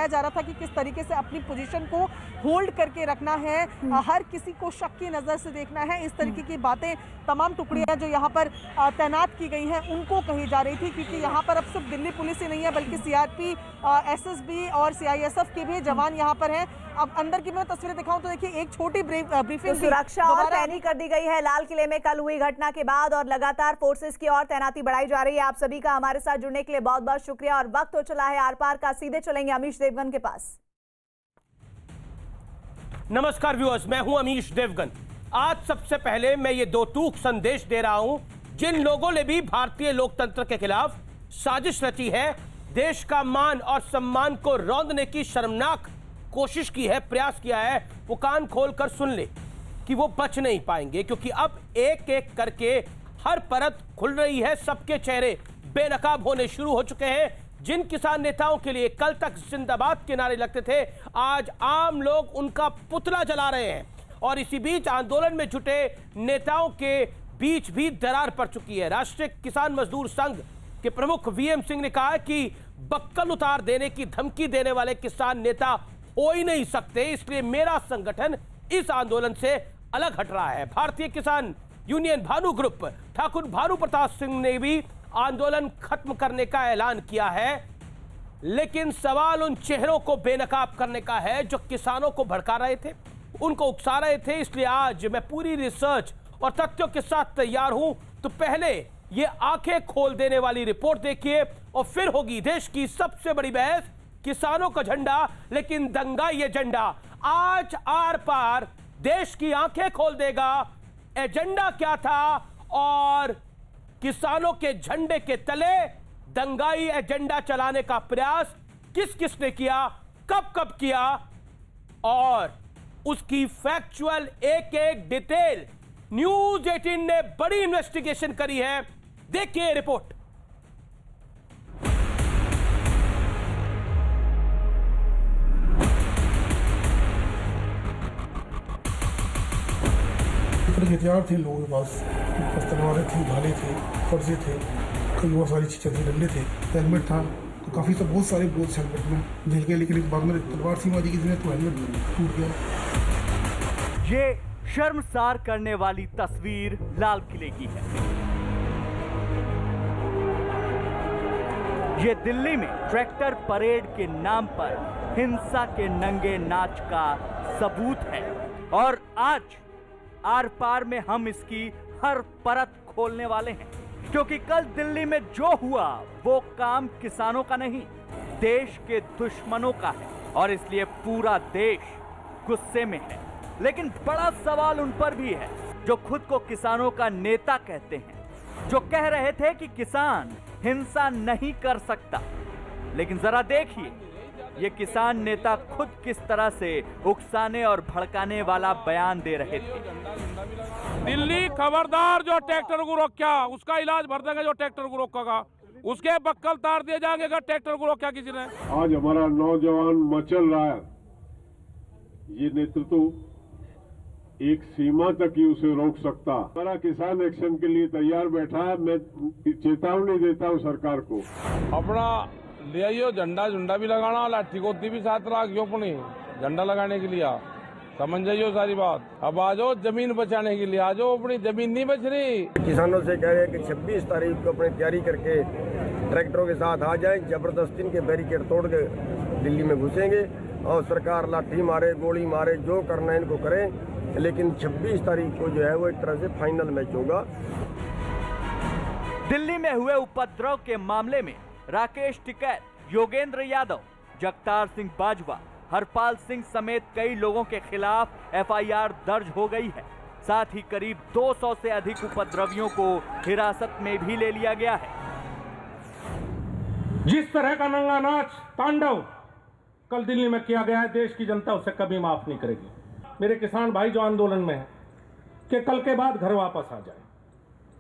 बताया जा रहा था कि किस तरीके से अपनी पोजीशन को होल्ड करके रखना है, हर किसी को शक की नज़र से देखना है, इस तरीके की बातें तमाम टुकड़ियां जो यहाँ पर तैनात की गई हैं उनको कही जा रही थी। क्योंकि यहाँ पर अब सिर्फ दिल्ली पुलिस ही नहीं है बल्कि सीआरपी, एसएसबी और सीआईएसएफ के भी जवान यहाँ पर हैं। अब अंदर की मैं तस्वीरें दिखाऊं तो देखिए एक छोटी ब्रीफिंग, तो सुरक्षा और पैनी कर दी गई है लाल किले में कल हुई घटना के बाद, और लगातार फोर्सेस की और तैनाती बढ़ाई जा रही है। आप सभी का हमारे साथ जुड़ने के लिए बहुत बहुत शुक्रिया। और वक्त हो चला है आर पार का, सीधे चलेंगे अमीश देवगन के पास। नमस्कार व्यूअर्स, मैं हूं अमीश देवगन। आज सबसे पहले मैं ये दो टूक संदेश दे रहा हूं जिन लोगों ने भी भारतीय लोकतंत्र के खिलाफ साजिश रची है, देश का मान और सम्मान को रौंदने की शर्मनाक कोशिश की है, प्रयास किया है, वो कान खोलकर सुन ले कि वो बच नहीं पाएंगे। क्योंकि अब एक एक करके हर परत खुल रही है, सबके चेहरे बेनकाब होने शुरू हो चुके हैं। जिन किसान नेताओं के लिए कल तक जिंदाबाद के नारे लगते थे, आज आम लोग उनका पुतला जला रहे हैं। और इसी बीच आंदोलन में जुटे नेताओं के बीच भी दरार पड़ चुकी है। राष्ट्रीय किसान मजदूर संघ के प्रमुख वीएम सिंह ने कहा कि बक्कल उतार देने की धमकी देने वाले किसान नेता हो ही नहीं सकते, इसलिए मेरा संगठन इस आंदोलन से अलग हट रहा है। भारतीय किसान यूनियन भानु ग्रुप ठाकुर भानु प्रताप सिंह ने भी आंदोलन खत्म करने का ऐलान किया है। लेकिन सवाल उन चेहरों को बेनकाब करने का है जो किसानों को भड़का रहे थे, उनको उकसा रहे थे। इसलिए आज मैं पूरी रिसर्च और तथ्यों के साथ तैयार हूं। तो पहले ये आंखें खोल देने वाली रिपोर्ट देखिए और फिर होगी देश की सबसे बड़ी बहस, किसानों का झंडा लेकिन दंगाई एजेंडा। आज आर पार देश की आंखें खोल देगा एजेंडा क्या था और किसानों के झंडे के तले दंगाई एजेंडा चलाने का प्रयास किस किस ने किया, कब कब किया, और उसकी फैक्चुअल एक एक डिटेल न्यूज 18 ने बड़ी इन्वेस्टिगेशन करी है। देखिए रिपोर्ट। हथियार थे लोगों के पास, तलवारें थी, भाले थे, फर्जे थे, कई बहुत सारी चीज़ें थी, डंडे थे, हेलमेट था, तो काफ़ी सब बहुत सारे बुलेट्स हेलमेट में झेल के, लेकिन बाद में तलवार सी मारी किसी ने तो हेलमेट टूट गया। ये शर्मसार करने वाली तस्वीर लाल किले की है। ये दिल्ली में ट्रैक्टर परेड के नाम पर हिंसा के नंगे नाच का सबूत है। और आज आर पार में हम इसकी हर परत खोलने वाले हैं, क्योंकि कल दिल्ली में जो हुआ वो काम किसानों का नहीं, देश के दुश्मनों का है। और इसलिए पूरा देश गुस्से में है। लेकिन बड़ा सवाल उन पर भी है जो खुद को किसानों का नेता कहते हैं, जो कह रहे थे कि किसान हिंसा नहीं कर सकता। लेकिन जरा देखिए ये किसान नेता खुद किस तरह से उकसाने और भड़काने वाला बयान दे रहे थे। दिल्ली खबरदार, जो ट्रैक्टर को रोका उसका इलाज भर देंगे, जो ट्रैक्टर को रोकेगा उसके बक्कल तार दिए जाएंगे अगर ट्रैक्टर को रोका किसी ने। आज हमारा नौजवान मचल रहा है, ये नेतृत्व एक सीमा तक ही उसे रोक सकता। हमारा किसान एक्शन के लिए तैयार बैठा है। मैं चेतावनी देता हूँ सरकार को, अपना ले आइयो झंडा झुंडा भी लगाना, लाठी गोदी भी साथ रखियो अपनी झंडा लगाने के लिए। समझ जाइयो सारी बात। अब आ जाओ जमीन बचाने के लिए, आ जाओ, अपनी जमीन नहीं बच रही। किसानों से कह रहे हैं कि 26 तारीख को अपनी तैयारी करके ट्रैक्टरों के साथ आ जाएं, जबरदस्ती इनके बैरिकेड तोड़ के दिल्ली में घुसेंगे और सरकार लाठी मारे, गोली मारे, जो करना है इनको करें। लेकिन 26 तारीख को जो है वो एक तरह से फाइनल मैच होगा। दिल्ली में हुए उपद्रव के मामले में राकेश टिकैत, योगेंद्र यादव, जगतार सिंह बाजवा, हरपाल सिंह समेत कई लोगों के खिलाफ एफआईआर दर्ज हो गई है। साथ ही करीब 200 से अधिक उपद्रवियों को हिरासत में भी ले लिया गया है। जिस तरह का नंगा नाच तांडव कल दिल्ली में किया गया है, देश की जनता उसे कभी माफ नहीं करेगी। मेरे किसान भाई जो आंदोलन में हैं कि कल के बाद घर वापस आ जाए।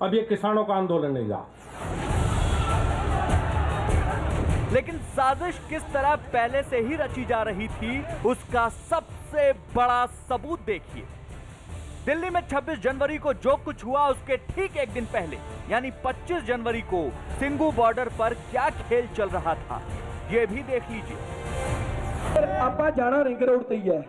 अब ये किसानों का आंदोलन नहीं रहा। लेकिन साजिश किस तरह पहले से ही रची जा रही थी, उसका सबसे बड़ा सबूत देखिए। दिल्ली में 26 जनवरी को जो कुछ हुआ उसके ठीक एक दिन पहले यानी 25 जनवरी को सिंघू बॉर्डर पर क्या खेल चल रहा था, यह भी देख लीजिए। ਆਪਾਂ ਜਾਣਾ ਰਿੰਗ ਰੋਡ ਤੇ ਹੀ ਹੈ,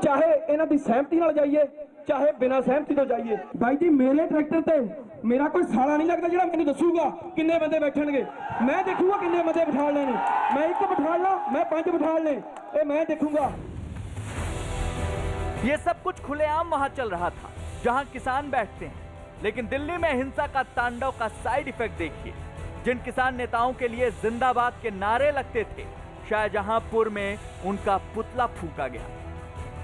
ਚਾਹੇ ਇਹਨਾਂ ਦੀ ਸਹਿਮਤੀ ਨਾਲ ਜਾਈਏ ਚਾਹੇ ਬਿਨਾਂ ਸਹਿਮਤੀ ਤੋਂ ਜਾਈਏ। ਬਾਈ ਜੀ ਮੇਰੇ ਟਰੈਕਟਰ ਤੇ ਮੇਰਾ ਕੋਈ ਸਾਲਾ ਨਹੀਂ ਲੱਗਦਾ ਜਿਹੜਾ ਮੈਨੂੰ ਦੱਸੂਗਾ ਕਿੰਨੇ ਬੰਦੇ ਬੈਠਣਗੇ। ਮੈਂ ਦੇਖੂਗਾ ਕਿੰਨੇ ਬੰਦੇ ਬਿਠਾ ਲੈਣੇ, ਮੈਂ ਇੱਕ ਬਿਠਾ ਲਾਂ मैं 5 बिठा ले, ये मैं देखूंगा। ये सब कुछ खुलेआम वहां चल रहा था जहां किसान बैठते हैं, लेकिन दिल्ली में हिंसा का तांडव का साइड इफेक्ट देखिए। जिन किसान नेताओं के लिए जिंदाबाद के नारे लगते थे, शाहजहांपुर में उनका पुतला फूंका गया।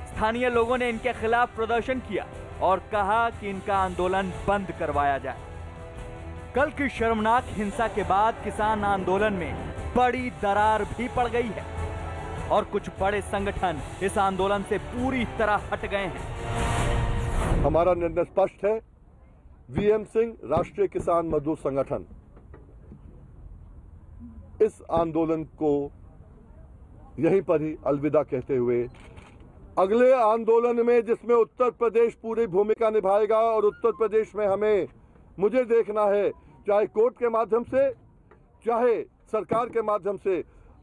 स्थानीय लोगों ने इनके खिलाफ प्रदर्शन किया और कहा कि इनका आंदोलन बंद करवाया जाए। कल की शर्मनाक हिंसा के बाद किसान आंदोलन में बड़ी दरार भी पड़ गई है और कुछ बड़े संगठन इस आंदोलन से पूरी तरह हट गए हैं। हमारा निर्णय स्पष्ट है। वीएम सिंह राष्ट्रीय किसान मजदूर संगठन इस आंदोलन को यहीं पर ही अलविदा कहते हुए अगले आंदोलन में, जिसमें उत्तर प्रदेश पूरी भूमिका निभाएगा और उत्तर प्रदेश में मुझे देखना है, चाहे कोर्ट के माध्यम से चाहे सरकार के माध्यम से,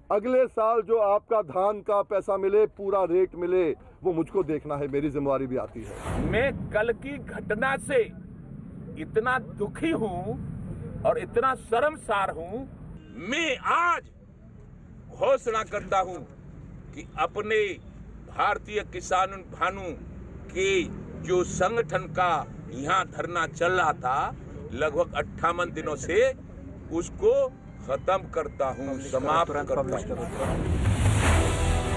अगले साल जो आपका धान का पैसा मिले, पूरा रेट मिले, वो मुझको देखना है, मेरी जिम्मेवारी भी आती है। मैं कल की घटना से इतना दुखी हूं और इतना शर्मसार हूं। मैं आज घोषणा करता हूं कि अपने भारतीय किसान भानु के जो संगठन का यहाँ धरना चल रहा था लगभग 58 दिनों से, उसको खत्म करता हूं, समाप्त करता हूं।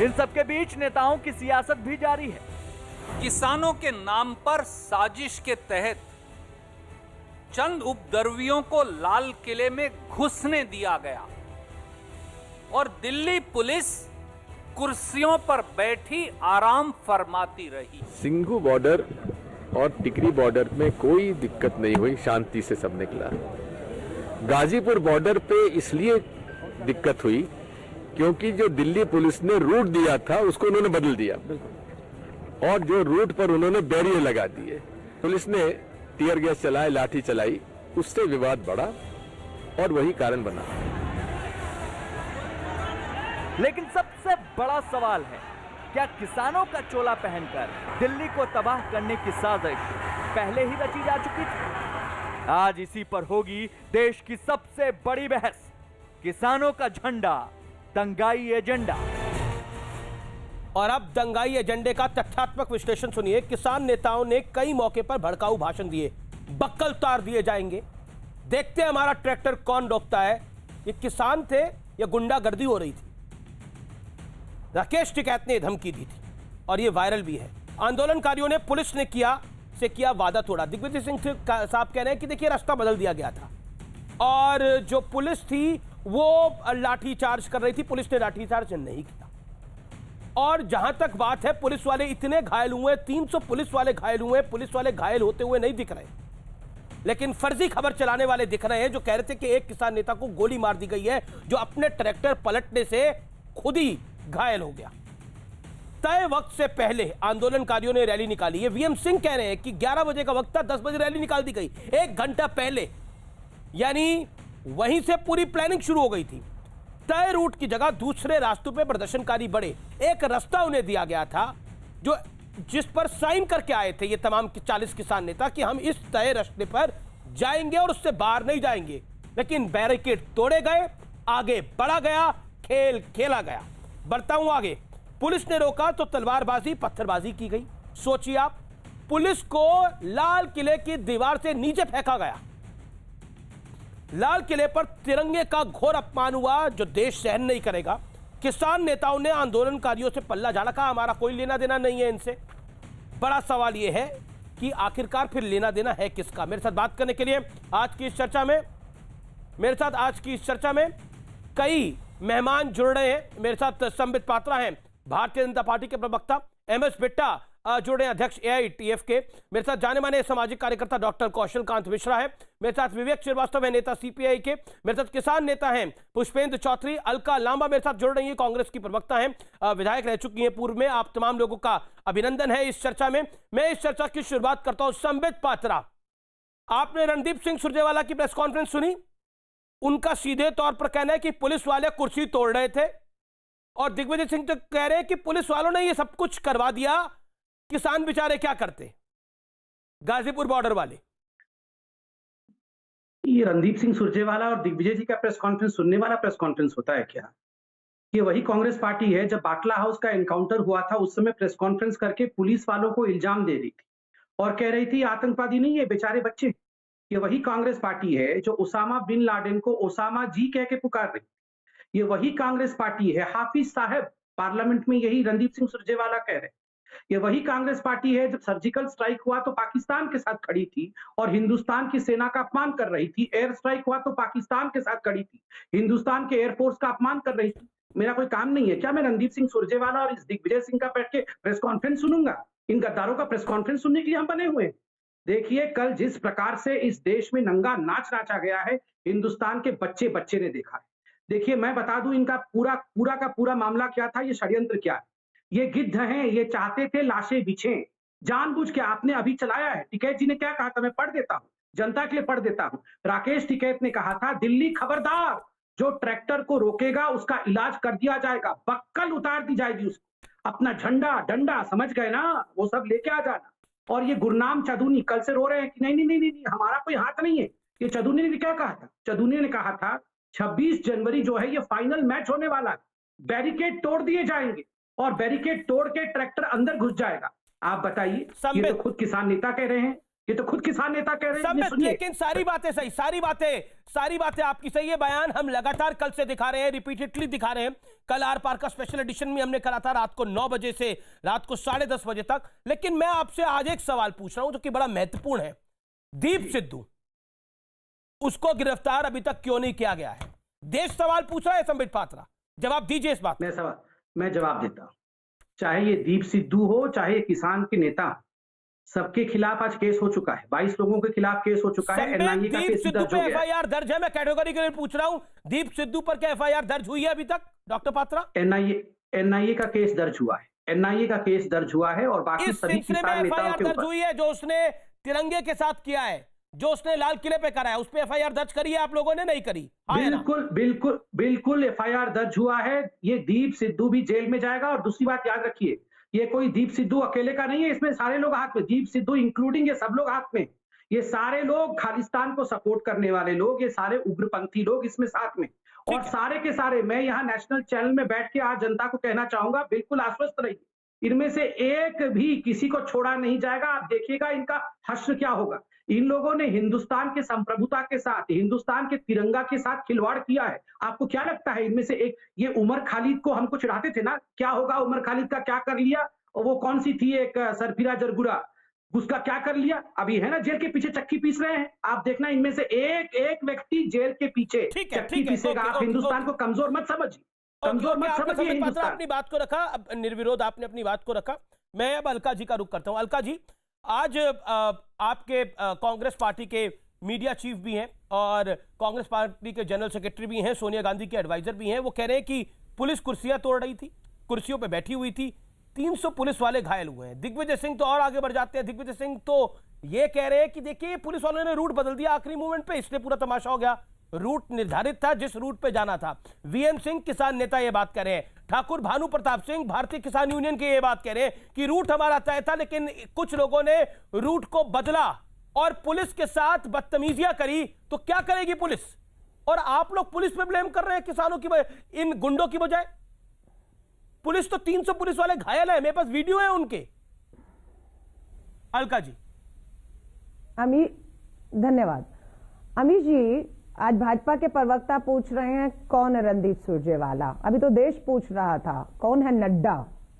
इन सबके बीच नेताओं की सियासत भी जारी है। किसानों के नाम पर साजिश के तहत चंद उपद्रवियों को लाल किले में घुसने दिया गया और दिल्ली पुलिस कुर्सियों पर बैठी आराम फरमाती रही। सिंघू बॉर्डर और टिकरी बॉर्डर में कोई दिक्कत नहीं हुई, शांति से सब निकला। गाजीपुर बॉर्डर पे इसलिए दिक्कत हुई क्योंकि जो दिल्ली पुलिस ने रूट दिया था उसको उन्होंने बदल दिया और जो रूट पर उन्होंने बैरियर लगा दिए। पुलिस ने टीयर गैस चलाए, लाठी चलाई, उससे विवाद बढ़ा और वही कारण बना। लेकिन सबसे बड़ा सवाल है, क्या किसानों का चोला पहनकर दिल्ली को तबाह करने की साजिश पहले ही रची जा चुकी थी? आज इसी पर होगी देश की सबसे बड़ी बहस। किसानों का झंडा, दंगाई एजेंडा। और अब दंगाई एजेंडे का तथ्यात्मक विश्लेषण सुनिए। किसान नेताओं ने कई मौके पर भड़काऊ भाषण दिए, बक्कल उतार दिए जाएंगे। देखते हैं हमारा ट्रैक्टर कौन रोकता है। ये किसान थे या गुंडागर्दी हो रही थी? राकेश टिकैत ने धमकी दी थी और ये वायरल भी है। आंदोलनकारियों ने पुलिस ने किया वादा तोड़ा। दिग्विजय सिंह साहब कह रहे हैं कि देखिए रास्ता बदल दिया गया था और जो पुलिस थी वो लाठी चार्ज कर रही थी, पुलिस ने लाठी चार्ज नहीं किया। और जहां तक बात है, पुलिस वाले इतने घायल हुए, 300 पुलिस वाले घायल हुए। पुलिस वाले घायल होते हुए नहीं दिख रहे, लेकिन फर्जी खबर चलाने वाले दिख रहे हैं जो कह रहे थे कि एक किसान नेता को गोली मार दी गई है जो अपने ट्रैक्टर पलटने से खुद ही घायल हो गया। तय वक्त से पहले आंदोलनकारियों ने रैली निकाली है। वीएम सिंह कह रहे हैं कि 11 बजे का वक्त था, 10 बजे रैली निकाल दी गई, 1 घंटा पहले, यानी वहीं से पूरी प्लानिंग शुरू हो गई थी। तय रूट की जगह दूसरे रास्तों पे प्रदर्शनकारी बढ़े। एक रास्ता उन्हें दिया गया था जो जिस पर साइन करके आए थे ये तमाम 40 किसान नेता कि हम इस तय रास्ते पर जाएंगे और उससे बाहर नहीं जाएंगे। लेकिन बैरिकेड तोड़े गए, आगे बढ़ा गया, खेल खेला गया। बढ़ता हूं आगे। पुलिस ने रोका तो तलवारबाजी, पत्थरबाजी की गई। सोचिए आप, पुलिस को लाल किले की दीवार से नीचे फेंका गया। लाल किले पर तिरंगे का घोर अपमान हुआ जो देश सहन नहीं करेगा। किसान नेताओं ने आंदोलनकारियों से पल्ला झाड़ा, कहा हमारा कोई लेना देना नहीं है इनसे। बड़ा सवाल यह है कि आखिरकार फिर लेना देना है किसका? मेरे साथ बात करने के लिए आज की इस चर्चा में कई मेहमान जुड़ रहे हैं। मेरे साथ संबित पात्रा हैं, भारतीय जनता पार्टी के प्रवक्ता, एमएस बिट्टा जुड़ रहे हैं, अध्यक्ष एआईटीएफ के। मेरे साथ जाने माने सामाजिक कार्यकर्ता डॉक्टर कौशल कांत मिश्रा है। मेरे साथ विवेक श्रीवास्तव है, नेता सीपीआई के। मेरे साथ किसान नेता हैं पुष्पेंद्र चौधरी। अलका लांबा मेरे साथ जुड़ रही है, कांग्रेस की प्रवक्ता हैं, विधायक रह चुकी हैं पूर्व में। आप तमाम लोगों का अभिनंदन है इस चर्चा में। मैं इस चर्चा की शुरुआत करता हूं। संबित पात्रा, आपने रणदीप सिंह सुरजेवाला की प्रेस कॉन्फ्रेंस सुनी? उनका सीधे तौर पर कहना है कि पुलिस वाले कुर्सी तोड़ रहे थे और दिग्विजय सिंह तो कह रहे हैं कि पुलिस वालों ने ये सब कुछ करवा दिया, किसान बेचारे क्या करते, गाजीपुर बॉर्डर वाले। ये रणदीप सिंह सुरजेवाला और दिग्विजय जी का प्रेस कॉन्फ्रेंस सुनने वाला प्रेस कॉन्फ्रेंस होता है क्या? ये वही कांग्रेस पार्टी है जब बाटला हाउस का एनकाउंटर हुआ था उस समय प्रेस कॉन्फ्रेंस करके पुलिस वालों को इल्जाम दे रही थी और कह रही थी आतंकवादी नहीं है बेचारे बच्चे। ये वही कांग्रेस पार्टी है जो उसामा बिन लादेन को ओसामा जी कह के पुकार रही। ये वही कांग्रेस पार्टी है, हाफिज साहब पार्लियामेंट में यही रणदीप सिंह सुरजेवाला कह रहे। ये वही कांग्रेस पार्टी है जब सर्जिकल स्ट्राइक हुआ तो पाकिस्तान के साथ खड़ी थी और हिंदुस्तान की सेना का अपमान कर रही थी। एयर स्ट्राइक हुआ तो पाकिस्तान के साथ खड़ी थी, हिंदुस्तान के एयरफोर्स का अपमान कर रही थी। मेरा कोई काम नहीं है क्या मैं रणदीप सिंह सुरजेवाला और इस दिग्विजय सिंह का बैठ के प्रेस कॉन्फ्रेंस सुनूंगा? इन गद्दारों का प्रेस कॉन्फ्रेंस सुनने के लिए हम बने हुए हैं। देखिए कल जिस प्रकार से इस देश में नंगा नाच नाचा गया है, हिंदुस्तान के बच्चे बच्चे ने देखा है। देखिए मैं बता दूं इनका पूरा का पूरा मामला क्या था, ये षड्यंत्र क्या है। ये गिद्ध हैं, ये चाहते थे लाशें बिछें जानबूझ के। आपने अभी चलाया है, टिकैत जी ने क्या कहा था, मैं पढ़ देता हूं, जनता के लिए पढ़ देता हूं। राकेश टिकैत ने कहा था दिल्ली खबरदार, जो ट्रैक्टर को रोकेगा उसका इलाज कर दिया जाएगा, बक्कल उतार दी जाएगी उसको, अपना झंडा डंडा समझ गए ना, वो सब लेके आ जाना। और ये गुरनाम चौधरी कल से रो रहे हैं कि नहीं हमारा कोई हाथ नहीं है। ये चौधरी ने क्या कहा था? चौधरी ने कहा था 26 जनवरी जो है ये फाइनल मैच होने वाला है, बैरिकेड तोड़ दिए जाएंगे और बैरिकेड तोड़ के ट्रैक्टर अंदर घुस जाएगा। आप बताइए, ये तो खुद किसान नेता कह रहे हैं, ये तो खुद किसान नेता कह रहे हैं। लेकिन सारी बातें सही, सारी बातें आपकी सही है। बयान हम लगातार कल से दिखा रहे हैं, रिपीटेडली दिखा रहे हैं। कल आर पार का स्पेशल एडिशन में हमने करा था रात को 9 बजे से रात को 10:30 बजे तक। लेकिन मैं आपसे आज एक सवाल पूछ रहा हूं जो कि बड़ा महत्वपूर्ण है। दीप सिद्धू, उसको गिरफ्तार अभी तक क्यों नहीं किया गया है? देश सवाल पूछ रहा है। संबित पात्रा, जवाब दीजिए इस बात। मैं जवाब देता हूं। चाहे ये दीप सिद्धू हो, चाहे किसान के नेता, सबके खिलाफ आज केस हो चुका है। 22 लोगों के खिलाफ केस हो चुका है। एनआईए का केस दर्ज हो गया। एफआईआर दर्ज है। मैं कैटेगरी के लिए पूछ रहा हूं, दीप सिद्धू पर क्या एफआईआर दर्ज हुई है अभी तक डॉक्टर पात्रा? एनआईए का केस दर्ज हुआ है, एनआईए का केस दर्ज हुआ है और बाकी सभी किसान नेताओं के दर्ज हुई है। जो उसने तिरंगे के साथ किया है, जो उसने लाल किले पे करा है, उस पे एफआईआर दर्ज करी है आप लोगों ने? नहीं करी? बिल्कुल एफआईआर दर्ज हुआ है। ये दीप सिद्धू भी जेल में जाएगा। और दूसरी बात याद रखिए, ये कोई दीप सिद्धू अकेले का नहीं है, इसमें सारे लोग हाथ में, दीप सिद्धू इंक्लूडिंग ये सब लोग हाथ में। ये सारे लोग खालिस्तान को सपोर्ट करने वाले लोग, ये सारे उग्रपंथी लोग इसमें साथ में। और सारे के सारे मैं यहाँ नेशनल चैनल में बैठ के आज जनता को कहना चाहूंगा, बिल्कुल आश्वस्त रहिए, इनमें से एक भी किसी को छोड़ा नहीं जाएगा। आप देखिएगा इनका हश्र क्या होगा। इन लोगों ने हिंदुस्तान के संप्रभुता के साथ, हिंदुस्तान के तिरंगा के साथ खिलवाड़ किया है। आपको क्या लगता है इनमें से एक, ये उमर खालिद को हमको चिढ़ाते थे ना, क्या होगा उमर खालिद का, क्या कर लिया? और वो कौन सी थी एक सरफिरा जरगुरा, उसका क्या कर लिया? अभी है ना जेल के पीछे चक्की पीस रहे हैं। आप देखना इनमें से एक व्यक्ति जेल के पीछे चक्की पीसेगा। आप हिंदुस्तान को कमजोर मत समझिए, कमजोर मत समझिए हिंदुस्तान। अपनी बात को रखा, अब निर्विरोध आपने अपनी बात को रखा। मैं अब अलका जी का रुख करता हूं। अलका जी, आज आपके कांग्रेस पार्टी के मीडिया चीफ भी हैं और कांग्रेस पार्टी के जनरल सेक्रेटरी भी हैं, सोनिया गांधी के एडवाइजर भी हैं। वो कह रहे हैं कि पुलिस कुर्सियां तोड़ रही थी, कुर्सियों पे बैठी हुई थी, 300 पुलिस वाले घायल हुए हैं। दिग्विजय सिंह तो और आगे बढ़ जाते हैं। दिग्विजय सिंह तो ये कह रहे हैं कि देखिए पुलिस वालों ने रूट बदल दिया आखिरी मोमेंट पे, इसलिए पूरा तमाशा हो गया। रूट निर्धारित था, जिस रूट पे जाना था। वीएन सिंह किसान नेता ये बात कह रहे हैं। ठाकुर भानु प्रताप सिंह भारतीय किसान यूनियन के ये बात कह रहे हैं कि रूट हमारा तय था, लेकिन कुछ लोगों ने रूट को बदला और पुलिस के साथ बदतमीजियां करी। तो क्या करेगी पुलिस? और आप लोग पुलिस पे ब्लेम कर रहे हैं किसानों की, इन गुंडों की बजाय। पुलिस तो 300 पुलिस वाले घायल है, मेरे पास वीडियो है उनके। अलका जी। धन्यवाद। अमीश जी, आज भाजपा के प्रवक्ता पूछ रहे हैं कौन है रणदीप सुरजेवाला। अभी तो देश पूछ रहा था कौन है नड्डा,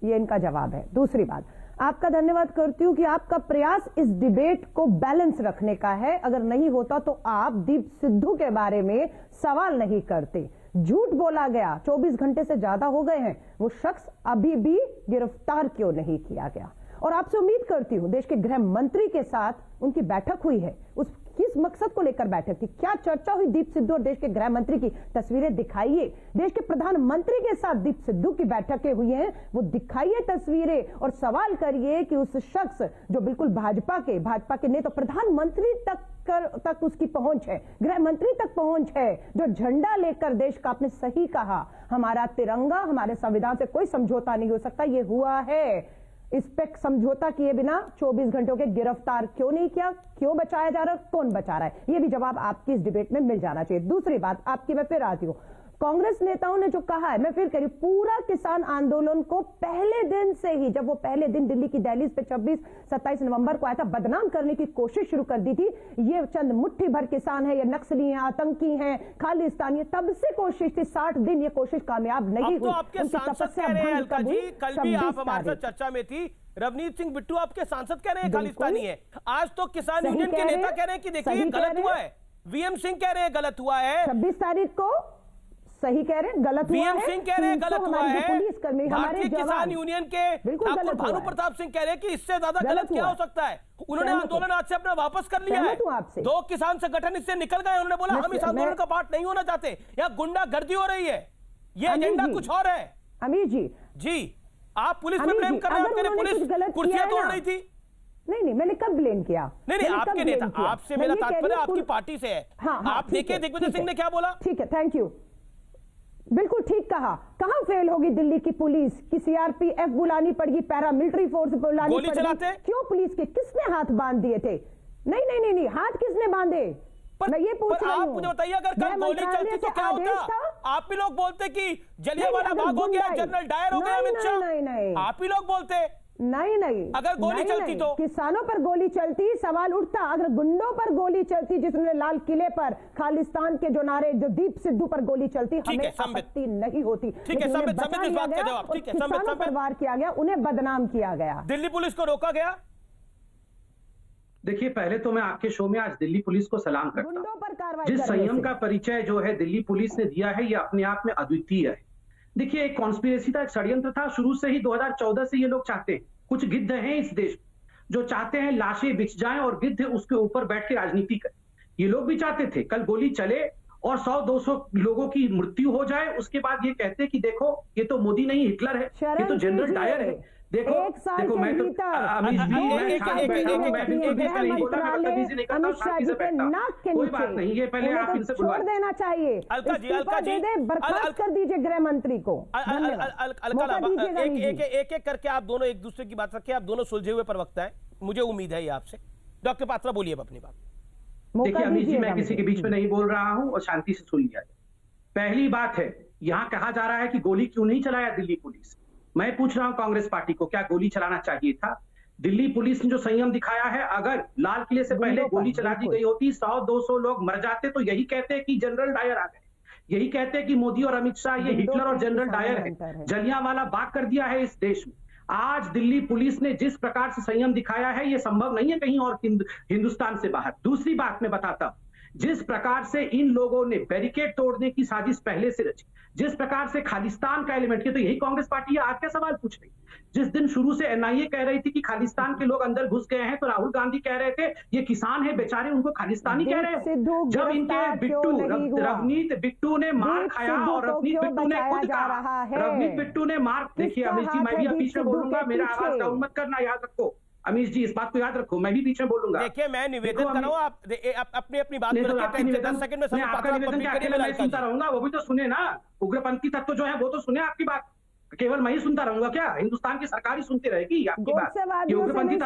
ये इनका जवाब है। दूसरी बात, आपका धन्यवाद करती हूं कि आपका प्रयास इस डिबेट को बैलेंस रखने का है। अगर नहीं होता तो आप दीप सिद्धू के बारे में सवाल नहीं करते। झूठ बोला गया, 24 घंटे से ज्यादा हो गए हैं, वो शख्स अभी भी गिरफ्तार क्यों नहीं किया गया? और आपसे उम्मीद करती हूं, देश के गृह मंत्री के साथ उनकी बैठक हुई है, उस किस मकसद को लेकर बैठक थी, क्या चर्चा हुई दीप सिद्धू और देश के गृह मंत्री की तस्वीरें दिखाइए। देश के प्रधानमंत्री के साथ दीप सिद्धू की बैठकें हुई हैं, वो दिखाइए तस्वीरें और सवाल करिए कि उस शख्स जो बिल्कुल भाजपा के नेता प्रधानमंत्री तक उसकी पहुंच है, गृह मंत्री तक पहुंच है, जो झंडा लेकर देश का, आपने सही कहा, हमारा तिरंगा, हमारे संविधान से कोई समझौता नहीं हो सकता, ये हुआ है। इस पे समझौता किए बिना 24 घंटों के गिरफ्तार क्यों नहीं किया, क्यों बचाया जा रहा है, कौन बचा रहा है, ये भी जवाब आपकी इस डिबेट में मिल जाना चाहिए। दूसरी बात आपकी, मैं फिर आती हूं, कांग्रेस नेताओं ने जो कहा है, मैं फिर कह रही हूं, पूरा किसान आंदोलन को पहले दिन से ही, जब वो पहले दिन दिल्ली की दहलीज पे 26-27 नवंबर को आया था, बदनाम करने की कोशिश शुरू कर दी थी। ये चंद मुट्ठी भर किसान है, ये नक्सली हैं, आतंकी हैं, खालिस्तानी, तब से कोशिश थी, 60 दिन ये कोशिश कामयाब नहीं हुई। तो आपके सांसद कह रहे हैं अलका जी, कल भी आप हमारे साथ चर्चा में थी, रवनीत सिंह बिट्टू आपके सांसद कह रहे हैं खालिस्तानी है, आज तो किसान यूनियन के नेता कह रहे हैं कि देखिए गलत हुआ है, वीएम सिंह कह रहे हैं गलत हुआ है, 26 तारीख को सही कह रहे हैं, गलत हुआ है, वीएम सिंह कह रहे हैं गलत हुआ है, पुलिसकर्मी, भारतीय किसान यूनियन के ठाकुर भानु प्रताप सिंह कह रहे हैं कि इससे ज्यादा गलत क्या हो सकता है। उन्होंने आंदोलन आज से अपना वापस कर लिया है, 2 किसान संगठन इससे निकल गए, उन्होंने बोला हम इस आंदोलन का पार्ट नहीं होना चाहते, यहाँ गुंडागर्दी हो रही है, ये एजेंडा कुछ और है। अमीर जी, आप पुलिस पे ब्लेम कर रहे हैं, आपके पुलिस कुर्सियां तोड़ रही थी। नहीं, मैंने कब ब्लेम किया? नहीं, आपके नेता, आपसे मेरा तात्पर्य आपकी पार्टी से है। आप देखिए दिग्विजय सिंह ने क्या बोला। ठीक है, थैंक यू, बिल्कुल ठीक कहा। कहां फेल होगी दिल्ली की पुलिस की, सीआरपीएफ बुलानी पड़गी, पैरामिलिट्री फोर्स बुलानी गोली चलाते क्यों पुलिस के, किसने हाथ बांध दिए थे? नहीं, हाथ किसने बांधे? मैं ये पूछ रहा हूं, आप मुझे बताइए, अगर कल गोली चलती तो क्या होता? आप भी लोग बोलते कि जलियांवाला बाग हो गया, जनरल डायर हो गया अमित शाह, नहीं, आप ही लोग बोलते। नहीं, अगर गोली चलती तो किसानों पर गोली चलती, सवाल उठता। अगर गुंडों पर गोली चलती, जिसने लाल किले पर खालिस्तान के जो नारे, जो दीप सिद्धू पर गोली चलती, हमें आपत्ति नहीं होती। ठीक है, संबित इस बात का जवाब, ठीक है, किसानों पर वार किया गया, उन्हें बदनाम किया गया, दिल्ली पुलिस को रोका गया। देखिए, पहले तो मैं आपके शो में आज दिल्ली पुलिस को सलाम करता हूं। जिस संयम का परिचय जो है दिल्ली पुलिस ने दिया है, ये अपने आप में अद्वितीय है। देखिए, एक कॉन्स्पिरेसी था, एक षड्यंत्र था, शुरू से ही 2014 से ये लोग चाहते हैं, कुछ गिद्ध हैं इस देश में जो चाहते हैं लाशें बिछ जाएं और गिद्ध उसके ऊपर बैठ के राजनीति करें। ये लोग भी चाहते थे कल गोली चले और 100-200 लोगों की मृत्यु हो जाए, उसके बाद ये कहते कि देखो ये तो मोदी नहीं हिटलर है, ये तो जनरल डायर है। देखो एक साल के मैं तो भीतर अमित कोई बात नहीं, ये पहले आप इनसे छोड़ देना चाहिए, अलका जी बर्खास्त कर दीजिए गृह मंत्री को। एक करके आप दोनों एक दूसरे की बात रखें, आप दोनों सुलझे हुए प्रवक्ता हैं, मुझे उम्मीद है ये आपसे। डॉक्टर पात्रा बोलिए अपनी बात। देखिए अमित जी, मैं किसी के बीच में नहीं बोल रहा हूं और शांति से सुन लिया। पहली बात है, यहाँ कहा जा रहा है कि गोली क्यों नहीं चलाया दिल्ली पुलिस। मैं पूछ रहा हूं कांग्रेस पार्टी को, क्या गोली चलाना चाहिए था? दिल्ली पुलिस ने जो संयम दिखाया है, अगर लाल किले से पहले गोली चला दी गई होती, 100-200 लोग मर जाते, तो यही कहते कि जनरल डायर आ गए, यही कहते कि मोदी और अमित शाह ये हिटलर और जनरल डायर है, जलियांवाला बाग कर दिया है इस देश में। आज दिल्ली पुलिस ने जिस प्रकार से संयम दिखाया है, ये संभव नहीं है कहीं और हिंदुस्तान से बाहर। दूसरी बात मैं बताता हूं, जिस प्रकार से इन लोगों ने बैरिकेड तोड़ने की साजिश पहले से रची, जिस प्रकार से खालिस्तान का एलिमेंट किया, तो यही कांग्रेस पार्टी आज क्या सवाल पूछ रही। जिस दिन शुरू से एनआईए कह रही थी कि खालिस्तान के लोग अंदर घुस गए हैं, तो राहुल गांधी कह रहे थे ये किसान है बेचारे, उनको खालिस्तानी कह रहे हैं। जब इनके रवनीत बिट्टू ने मार खाया और रवनीत बिट्टू ने खुद कहा, रवनीत बिट्टू ने मार, देखिए अमित जी, मैं भी बीच में बोलूंगा, मेरा आवाज डाउन मत करना, याद रखो अमीश जी, इस बात को याद रखो, मैं भी बीच में बोलूंगा। देखिए, मैं निवेदन कर रहा हूं, आप अपनी बात करके 10 सेकंड में समय आपका निवेदन क्या अकेले मैं सुनता रहूंगा? वो भी तो सुने ना, उग्रपंथी तत्व जो है वो तो सुने आपकी बात, केवल मैं ही सुनता रहूंगा क्या? हिंदुस्तान की सरकार ही सुनती रहेगी आपकी बात? ये उग्रपंथी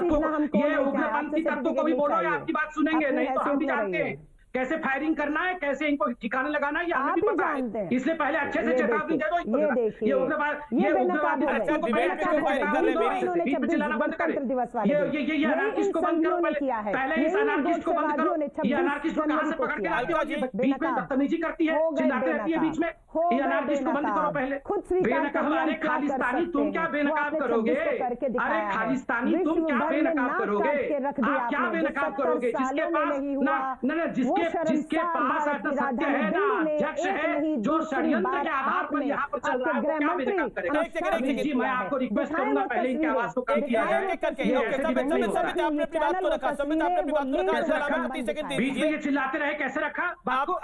तत्व को भी बोलो या आपकी बात सुनेंगे? नहीं तो हम भी जानते हैं कैसे फायरिंग करना है, कैसे इनको ठिकाने लगाना है, ये हमें भी पता है। इसलिए पहले अच्छे से चेतावनी दे दो। ये उग्रवादी तत्वों को पहले बीच में चिल्लाना बंद करें, ये अनार्किस्ट को बंद करो, पहले इस अनार्किस्ट को बंद करो। ये अनार्किस्ट को कहां से पकड़ के लाते हो? बीच में बदतमीजी करती है, चिल्लाते रहती है बीच में। ये अनार्किस्ट को बंद करो पहले। बेनकाब, अरे खालिस्तानी तुम क्या बेनकाब करोगे? अरे खालिस्तानी तुम क्या बेनकाब करोगे? आप क्या बेनकाब करोगे? जिसके पास जिसके जिसके पास सत्य है ना अध्यक्ष है, जो षड्यंत्र के आधार पर यहाँ पर चल रहा है, वो क्या मेरे काम करेगा? अमित जी, मैं आपको रिक्वेस्ट करूंगा पहले इनकी आवाज को कम किया जाए। बीच में ये चिल्लाते रहे, कैसे रखा बात को?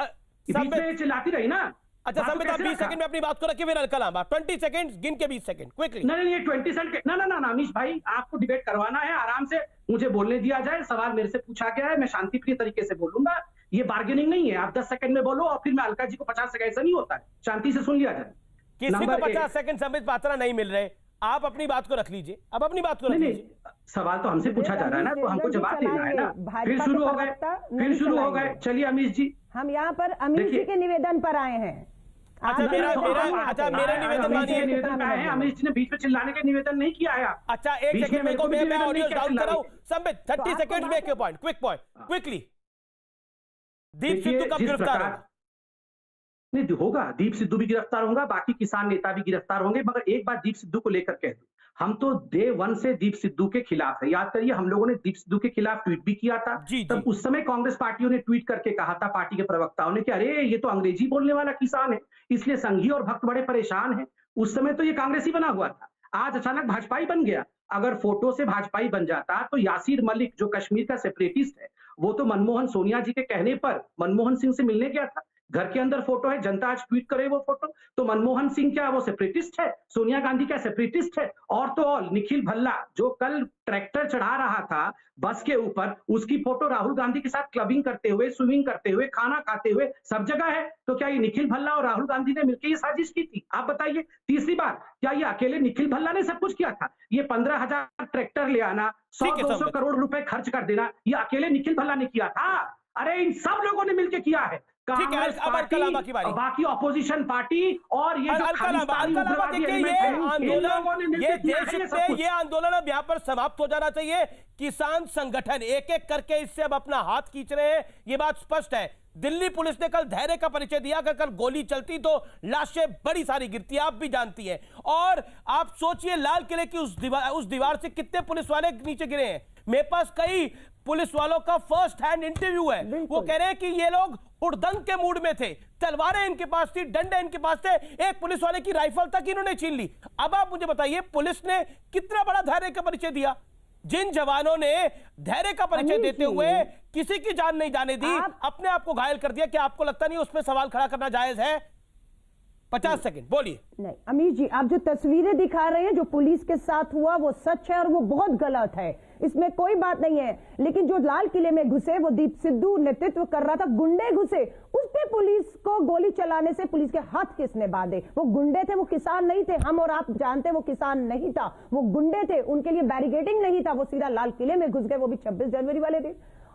बीच में ये चिल्लाती रही ना। अच्छा संबित, आप 20 सेकंड में अपनी बात को रखिए, फिर कल 20 सेकंड गिन के 20 सेकंड क्विकली। नहीं, ये 20 सेकंड ना अमीश भाई, आपको डिबेट करवाना है, आराम से मुझे बोलने दिया जाए। सवाल मेरे से पूछा गया है, मैं शांतिप्रिय तरीके से बोलूंगा। ये बार्गेनिंग नहीं है, आप 10 सेकंड में बोलो और फिर मैं अलका जी को 50 सेकंड, ऐसा नहीं होता है। शांति से सुन लिया जाए। किसी को 50 सेकंड संबित पात्रा नहीं मिल रहे, आप अपनी बात को रख लीजिए। अब अपनी बात को रख लीजिए। सवाल तो हमसे पूछा जा रहा है ना, तो हमको जवाब देना है ना। फिर शुरू हो गए। चलिए अमीश जी, हम यहाँ पर अमीश जी के निवेदन पर आए हैं। अच्छा मेरा निवेदन मानिए। निवेदन पे आए हैं, अमीश जी ने बीच में चिल्लाने का निवेदन नहीं किया है। अच्छा एक सेकंड मेरे को, मैं ऑडियो डाउन कराऊं। Sambit 30 second make your point, quickly. Deep Sidhu कब गिरफ्तार होगा? नहीं होगा, दीप सिद्धू भी गिरफ्तार होगा, बाकी किसान नेता भी गिरफ्तार होंगे। मगर एक बात दीप सिद्धू को लेकर कह दूं, हम तो डे 1 से दीप सिद्धू के खिलाफ है। याद करिए, हम लोगों ने दीप सिद्धू के खिलाफ ट्वीट भी किया था। तब उस समय कांग्रेस पार्टियों ने ट्वीट करके कहा था, पार्टी के प्रवक्ताओं ने, कि अरे ये तो अंग्रेजी बोलने वाला किसान है, इसलिए संघी और भक्त बड़े परेशान हैं। उस समय तो ये कांग्रेसी बना हुआ था, आज अचानक भाजपाई बन गया। अगर फोटो से भाजपाई बन जाता तो यासीर मलिक, जो कश्मीर का सेपरेटिस्ट है, वो तो मनमोहन सोनिया जी के कहने पर मनमोहन सिंह से मिलने गया था। घर के अंदर फोटो है, जनता आज ट्वीट करे वो फोटो। तो मनमोहन सिंह क्या वो सेपरेटिस्ट है? सोनिया गांधी क्या सेपरेटिस्ट है? और तो और निखिल भल्ला, जो कल ट्रैक्टर चढ़ा रहा था बस के ऊपर, उसकी फोटो राहुल गांधी के साथ क्लबिंग करते हुए, स्विमिंग करते हुए, खाना खाते हुए सब जगह है। तो क्या ये निखिल भल्ला और राहुल गांधी ने मिलकर ये साजिश की थी? आप बताइए। तीसरी बात, क्या ये अकेले निखिल भल्ला ने सब कुछ किया था? ये 15,000 ट्रैक्टर ले आना, 100-200 करोड़ रुपए खर्च कर देना, ये अकेले निखिल भल्ला ने किया था? अरे इन सब लोगों ने मिलकर किया है। कांग्रेस पार्टी, बाकी ऑपोजिशन पार्टी और ये आंदोलन अब यहाँ पर समाप्त हो जाना चाहिए। किसान संगठन एक एक करके इससे अब अपना हाथ खींच रहे हैं, ये बात स्पष्ट है। दिल्ली पुलिस ने कल धैर्य का परिचय दिया, अगर कल गोली चलती तो लाशें बड़ी सारी गिरती, आप भी जानती हैं। और आप सोचिए लाल किले की उस दीवार से कितने पुलिस वाले नीचे गिरे हैं। मेरे पास कई पुलिस वालों का फर्स्ट हैंड इंटरव्यू है, वो कह रहे हैं कि ये लोग हुड़दंग के मूड में थे, तलवारें इनके पास थी, डंडे इनके पास थे, एक पुलिस वाले की राइफल तक इन्होंने छीन ली। अब आप मुझे बताइए, पुलिस ने कितना बड़ा धैर्य का परिचय दिया? जिन जवानों ने धैर्य का परिचय देते हुए किसी की जान नहीं जाने दी, अपने आप को घायल कर दिया, क्या आपको लगता नहीं उसमें सवाल खड़ा करना जायज है? 50 सेकंड बोलिए। नहीं अमीश जी, आप जो तस्वीरें दिखा रहे हैं, जो पुलिस के साथ हुआ वो सच है और वो बहुत गलत है, इसमें कोई बात नहीं है। लेकिन जो लाल किले में घुसे, वो दीप सिद्धू नेतृत्व कर रहा था, गुंडे घुसे, उस पे पुलिस को गोली चलाने से पुलिस के हाथ किसने बांधे? वो गुंडे थे, वो किसान नहीं थे। हम और आप जानते वो किसान नहीं था, वो गुंडे थे, उनके लिए बैरिकेडिंग नहीं था, वो सीधा लाल किले में घुस गए, वो भी 26 जनवरी वाले दिन।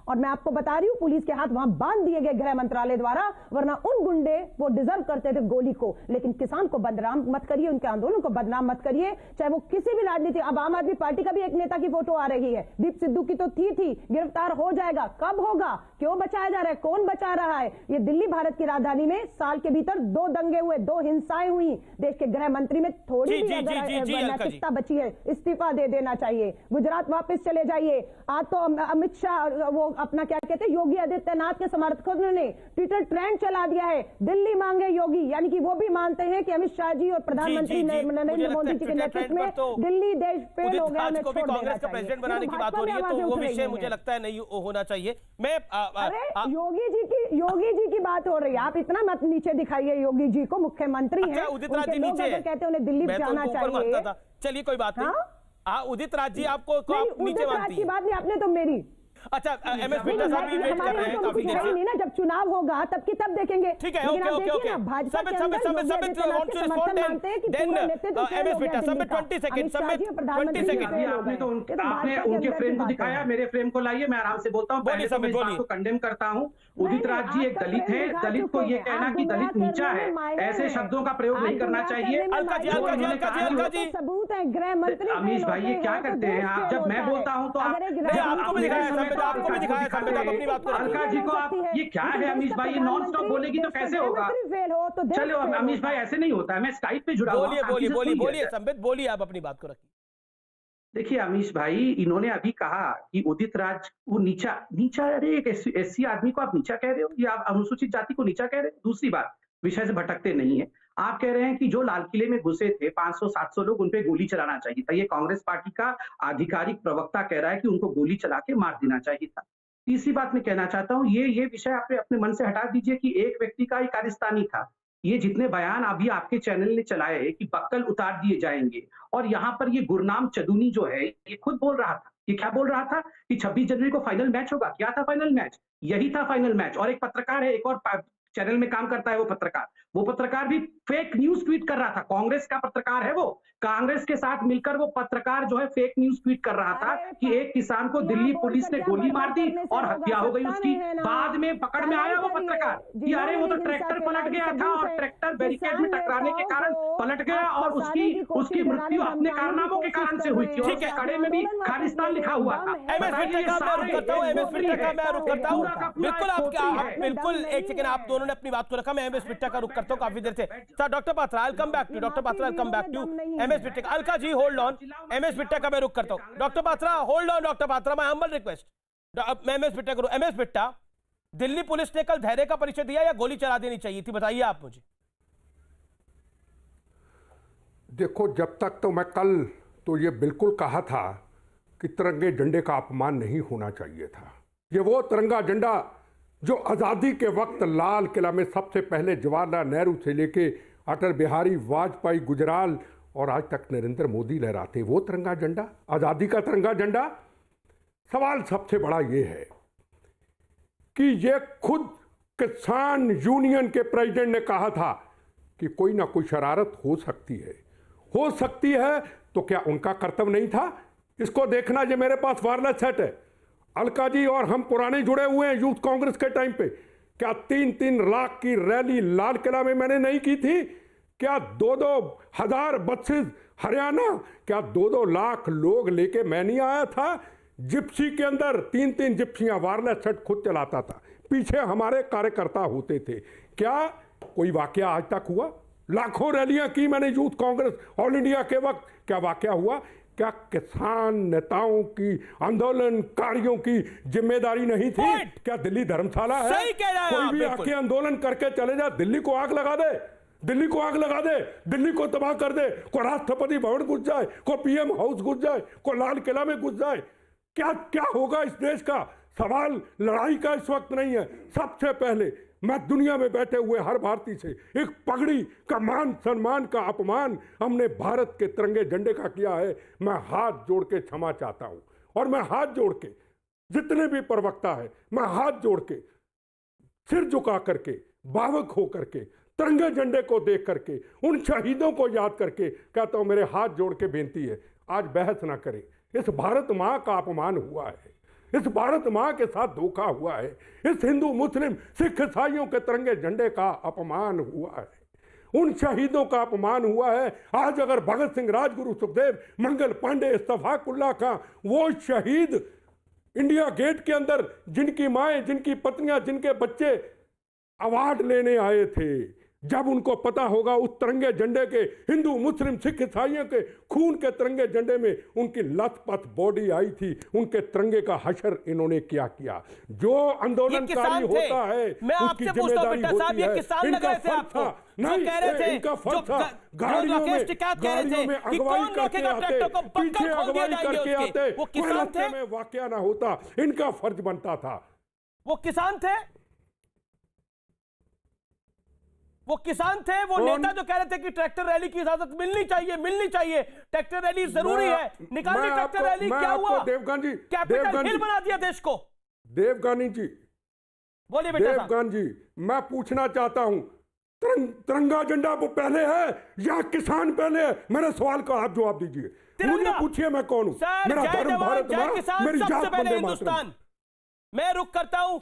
और मैं आपको बता रही हूं, पुलिस के हाथ वहां बांध दिए गए गृह मंत्रालय द्वारा, वरना उन गुंडे वो डिजर्व करते थे गोली को। लेकिन किसान को बदनाम मत करिए, उनके आंदोलन को बदनाम मत करिए, चाहे वो किसी भी राजनीति। अब आम आदमी पार्टी का भी एक नेता की फोटो आ रही है, दीप सिद्धू की तो थी, गिरफ्तार हो जाएगा। कब होगा? क्यों बचाया जा रहा है? कौन बचा रहा है? ये दिल्ली भारत की राजधानी में साल के भीतर 2 दंगे हुए, 2 हिंसाएं हुई। देश के गृह मंत्री में थोड़ी भी नैतिकता बची है, इस्तीफा दे देना चाहिए, गुजरात वापस चले जाइए। आज तो अमित शाह वो अपना क्या कहते हैं, योगी आदित्यनाथ के समर्थकों ने ट्विटर ट्रेंड चला दिया है, दिल्ली मांगे योगी, यानी कि वो भी मानते हैं कि अमित शाह जी और प्रधानमंत्री नरेंद्र मोदी जी के नेतृत्व में दिल्ली देश फेल हो गया, को भी कांग्रेस का प्रेसिडेंट बनाने की बात हो रही है, तो वो विषय मुझे लगता है नहीं होना चाहिए। मैं योगी जी की बात हो रही है, आप इतना मत नीचे दिखाइए योगी जी को, मुख्यमंत्री हैं, उदित राज जी नीचे कहते हैं उन्हें दिल्ली जाना चाहिए। चलिए कोई बात नहीं, उदित राज जी आपको नीचे मानती है। बात नहीं, आपने तो मेरी अच्छा एमएस बिट्टा साहब भी वेट कर रहे हैं काफी देर से। नहीं ना, जब चुनाव होगा तब की तब देखेंगे। ठीक है, ओके भाजपा के अंदर एमएस बिट्टा साहब 20 सेकंड आपने उनके फ्रेम को दिखाया, मेरे फ्रेम को लाइए, मैं आराम से बोलता हूँ। पहले तो मैं इस बात को कंडेम करता हूँ, उदित राज जी एक दलित है, दलित को ये कहना कि दलित नीचा है, ऐसे शब्दों का प्रयोग नहीं करना चाहिए। सबूत है गृह मंत्री। अमीश भाई ये क्या करते हैं आप? जब मैं बोलता हूँ तो आपको भी दिखाया, अपनी बात को। अलका जी को आप ये क्या है अमीश भाई, ये नॉन स्टॉप बोलेगी तो कैसे होगा? चलो अमीश भाई ऐसे नहीं होता है, मैं स्काइप पे जुड़ा हूं। बोलिए संबित, बोलिए आप अपनी बात को रखिए। देखिए अमीश भाई, इन्होंने अभी कहा कि उदित राज वो नीचा अरे एक एससी आदमी को आप नीचा कह रहे हो या आप अनुसूचित जाति को नीचा कह रहे हो। दूसरी बात, विषय से भटकते नहीं है। आप कह रहे हैं कि जो लाल किले में घुसे थे 500-700 लोग, उन पे गोली चलाना चाहिए था। ये कांग्रेस पार्टी का आधिकारिक प्रवक्ता कह रहा है कि उनको गोली चला के मार देना चाहिए था। तीसरी बात मैं कहना चाहता हूँ, ये विषय आप अपने मन से हटा दीजिए कि एक व्यक्ति का ही खालिस्तानी था। ये जितने बयान अभी आपके चैनल ने चलाए कि बक्कल उतार दिए जाएंगे, और यहाँ पर ये गुरनाम चदूनी जो है ये खुद बोल रहा था, ये क्या बोल रहा था कि 26 जनवरी को फाइनल मैच होगा। क्या था फाइनल मैच? यही था फाइनल मैच। और एक पत्रकार है, एक और चैनल में काम करता है वो पत्रकार भी फेक न्यूज ट्वीट कर रहा था। कांग्रेस का पत्रकार है, वो कांग्रेस के साथ मिलकर वो पत्रकार जो है फेक न्यूज ट्वीट कर रहा था कि एक किसान को दिल्ली पुलिस ने गोली मार दी और हत्या हो गई उसकी। बाद में पकड़ में आया वो पत्रकार कि अरे वो तो ट्रैक्टर पलट गया था और ट्रैक्टर बैरिकेड में टकराने के कारण पलट गया और उसकी मृत्यु अपने कारनामों के कारण से हुई थी। और उसके कड़े में भी खालिस्तान लिखा हुआ था। बिल्कुल एक सेकंड, आप दोनों ने अपनी बात को रखा। मैं एमएस बिट्टा का रुख करता हूं काफी देर से। Sir doctor Patra, I will come back to doctor Patra, I will come back to MS Bitta. Alka ji hold on, MS Bitta का मैं रुख करता हूं। Doctor Patra hold on, doctor Patra my humble request. मैं एमएस बिट्टा करूं। एमएस बिट्टा, दिल्ली पुलिस ने कल धैर्य का परिचय दिया या गोली चला देनी चाहिए थी, बताइए आप मुझे। देखो, जब तक तो मैं कल तो ये बिल्कुल कहा था कि तिरंगे झंडे का अपमान नहीं होना चाहिए था। ये वो तिरंगा झंडा जो आज़ादी के वक्त लाल किला में सबसे पहले जवाहरलाल नेहरू से लेके अटल बिहारी वाजपेयी, गुजराल और आज तक नरेंद्र मोदी लहराते, वो तिरंगा झंडा, आज़ादी का तिरंगा झंडा। सवाल सबसे बड़ा ये है कि ये खुद किसान यूनियन के प्रेसिडेंट ने कहा था कि कोई ना कोई शरारत हो सकती है, तो क्या उनका कर्तव्य नहीं था इसको देखना? ये मेरे पास वायरलेस सेट है, अलका जी और हम पुराने जुड़े हुए हैं यूथ कांग्रेस के टाइम पे। क्या 3-3 लाख की रैली लाल किला में मैंने नहीं की थी? क्या 2-2 हजार बसेस हरियाणा, क्या 2-2 लाख लोग लेके मैं नहीं आया था? जिप्सी के अंदर 3-3 जिप्सियां, वायरलेस सेट खुद चलाता था, पीछे हमारे कार्यकर्ता होते थे। क्या कोई वाकया आज तक हुआ? लाखों रैलियां की मैंने यूथ कांग्रेस ऑल इंडिया के वक्त, क्या वाकया हुआ? क्या किसान नेताओं की, आंदोलनकारियों की जिम्मेदारी नहीं थी? क्या दिल्ली धर्मशाला है? कोई भी आके आंदोलन करके चले जा, दिल्ली को आग लगा दे, दिल्ली को तबाह कर दे, को राष्ट्रपति भवन घुस जाए, को पीएम हाउस घुस जाए, को लाल किला में घुस जाए, क्या होगा इस देश का? सवाल लड़ाई का इस वक्त नहीं है। सबसे पहले मैं दुनिया में बैठे हुए हर भारतीय से एक पगड़ी का मान सम्मान का अपमान हमने भारत के तिरंगे झंडे का किया है। मैं हाथ जोड़ के क्षमा चाहता हूं, और मैं हाथ जोड़ के, जितने भी प्रवक्ता है, मैं हाथ जोड़ के, सिर झुका करके, भावुक हो करके, तिरंगे झंडे को देख करके, उन शहीदों को याद करके कहता हूं, मेरे हाथ जोड़ के बेनती है, आज बहस ना करें। इस भारत माँ का अपमान हुआ है, इस भारत माँ के साथ धोखा हुआ है, इस हिंदू मुस्लिम सिख ईसाइयों के तिरंगे झंडे का अपमान हुआ है, उन शहीदों का अपमान हुआ है। आज अगर भगत सिंह, राजगुरु, सुखदेव, मंगल पांडे, इस्तफाकुल्ला खां, वो शहीद इंडिया गेट के अंदर जिनकी माएँ, जिनकी पत्नियां, जिनके बच्चे अवार्ड लेने आए थे, जब उनको पता होगा उस तिरंगे झंडे के, हिंदू मुस्लिम सिख ईसाइयों के खून के तिरंगे झंडे में उनकी लथपथ बॉडी आई थी, उनके तिरंगे का हशर इन्होंने क्या किया? जो आंदोलनकारी होता है उसकी जिम्मेदारी होती है। इनका फर्ज था, नहीं इनका फर्ज था, गाड़ियों में अगवाई करके आते, पीछे अगवाई करके आते, कोई रास्ते में वाकया ना होता, इनका फर्ज बनता था। वो किसान थे, वो नेता जो कह रहे थे कि ट्रैक्टर रैली की इजाजत मिलनी चाहिए, ट्रैक्टर रैली जरूरी है, निकालनी ट्रैक्टर रैली। क्या हुआ? देवगन जी, कैपिटल हिल बना दिया देश को। देवगानी जी, बोलिए बेटा। देवगान जी, मैं पूछना चाहता हूं, तिरंगा झंडा वो पहले है या किसान पहले है? मेरे सवाल का आप जवाब दीजिए। मुझे पूछिए मैं कौन हूं? मेरा धर्म भारत मां, मेरी जात वंदे मातरम। मैं रुक करता हूं,